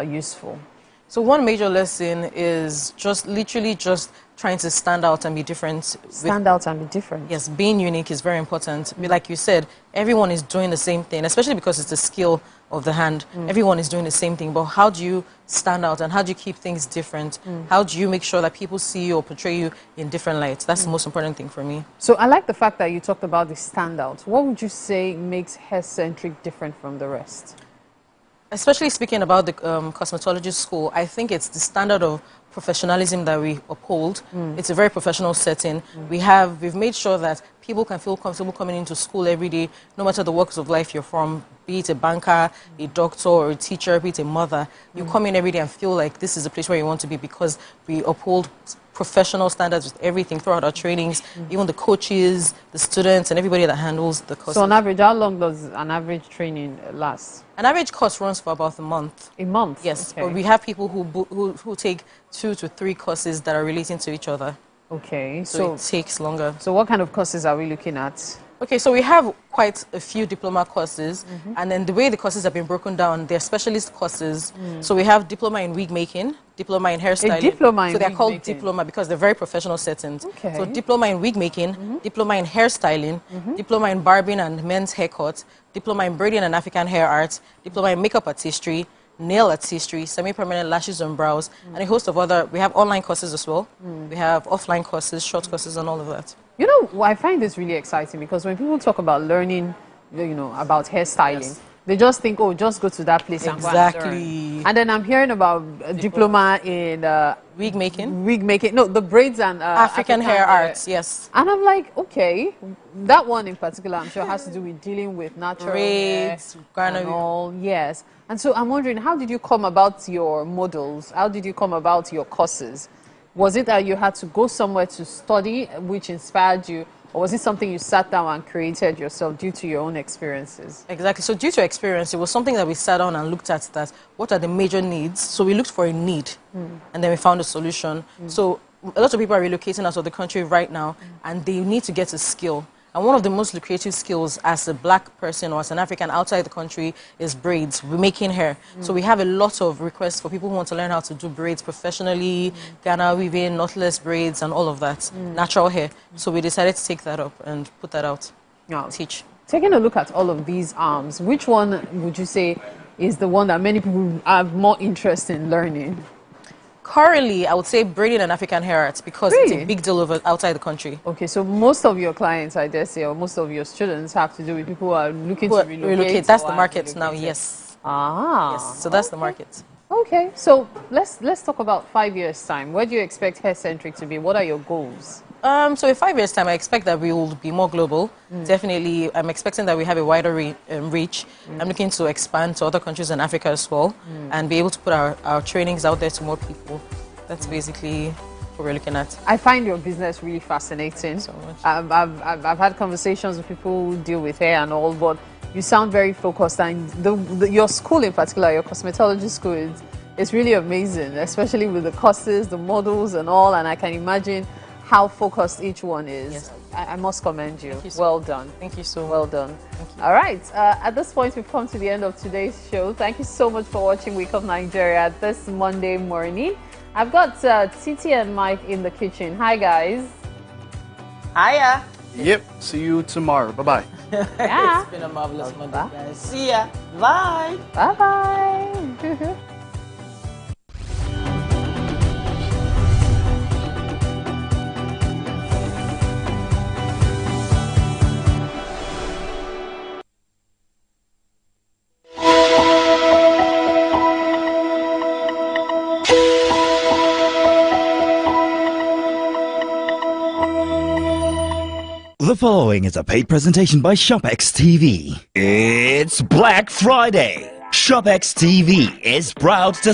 useful? So one major lesson is literally trying to stand out and be different. Stand out and be different. Yes, being unique is very important. Like you said, everyone is doing the same thing, especially because it's a skill of the hand. Everyone is doing the same thing, but how do you stand out and how do you keep things different? How do you make sure that people see you or portray you in different lights? That's the most important thing for me. So I like the fact that you talked about the standout. What would you say makes Haircentric different from the rest? Especially speaking about the cosmetology school, I think it's the standard of professionalism that we uphold. It's a very professional setting. We've made sure that people can feel comfortable coming into school every day, no matter the walks of life you're from, be it a banker, a doctor, or a teacher, be it a mother. You come in every day and feel like this is a place where you want to be, because we uphold professional standards with everything throughout our trainings, even the coaches, the students, and everybody that handles the courses. So on average, how long does an average training last? An average course runs for about a month. A month? Yes, Okay. but we have people who take 2 to 3 courses that are relating to each other. Okay, so it takes longer. So what kind of courses are we looking at? Okay, so we have quite a few diploma courses, and then the way the courses have been broken down, they're specialist courses. So we have diploma in wig making, diploma in hairstyling. A diploma in so they're wig called making. diploma because they're very professional settings. Okay. So diploma in wig making, diploma in hairstyling, diploma in barbing and men's haircut, diploma in braiding and African hair art, diploma in makeup artistry, nail artistry, semi-permanent lashes and brows, and a host of other. We have online courses as well. We have offline courses, short courses, and all of that. You know, I find this really exciting because when people talk about learning, you know, about hairstyling, they just think, oh, just go to that place and go and learn. And then I'm hearing about a diploma in wig making. Wig making. No, the braids and African hair arts, yes. And I'm like, okay, that one in particular, I'm sure has to do with dealing with natural braids, hair and all. Yes. And so I'm wondering, how did you come about your models? How did you come about your courses? Was it that you had to go somewhere to study, which inspired you, or was it something you sat down and created yourself due to your own experiences? Exactly. So due to experience, it was something that we sat down and looked at, that what are the major needs. So we looked for a need, and then we found a solution. So a lot of people are relocating out of the country right now, and they need to get a skill. And one of the most lucrative skills as a black person or as an African outside the country is braids. We're making hair. So we have a lot of requests for people who want to learn how to do braids professionally, Ghana weaving, knotless braids, and all of that, natural hair. So we decided to take that up and put that out, teach. Taking a look at all of these arms, which one would you say is the one that many people have more interest in learning? Currently, I would say braiding and African hair arts, because it's a big deal over outside the country. Okay, so most of your clients, I dare say, or most of your students have to do with people who are looking to relocate. That's the market now, yes. Ah. Yes, so that's the market. Okay, so let's talk about 5 years' time. Where do you expect Haircentric to be? What are your goals? So in 5 years' time, I expect that we will be more global. Definitely, I'm expecting that we have a wider reach. I'm looking to expand to other countries in Africa as well, and be able to put our trainings out there to more people. That's basically what we're looking at. I find your business really fascinating. So much. I've had conversations with people who deal with hair and all, but you sound very focused, and your school in particular, your cosmetology school, is really amazing, especially with the courses, the models and all, and I can imagine how focused each one is. Yes. I must commend you. Thank you so Well much. done. Thank you so much. Well done. Thank you. All right. At this point, we've come to the end of today's show. Thank you so much for watching Wake Up Nigeria this Monday morning. I've got Titi and Mike in the kitchen. Hi, guys. Hiya. Yep. See you tomorrow. Bye-bye. Yeah. It's been a marvelous Monday, guys. See ya. Bye. Bye-bye. The following is a paid presentation by ShopX TV. It's Black Friday. ShopX TV is proud to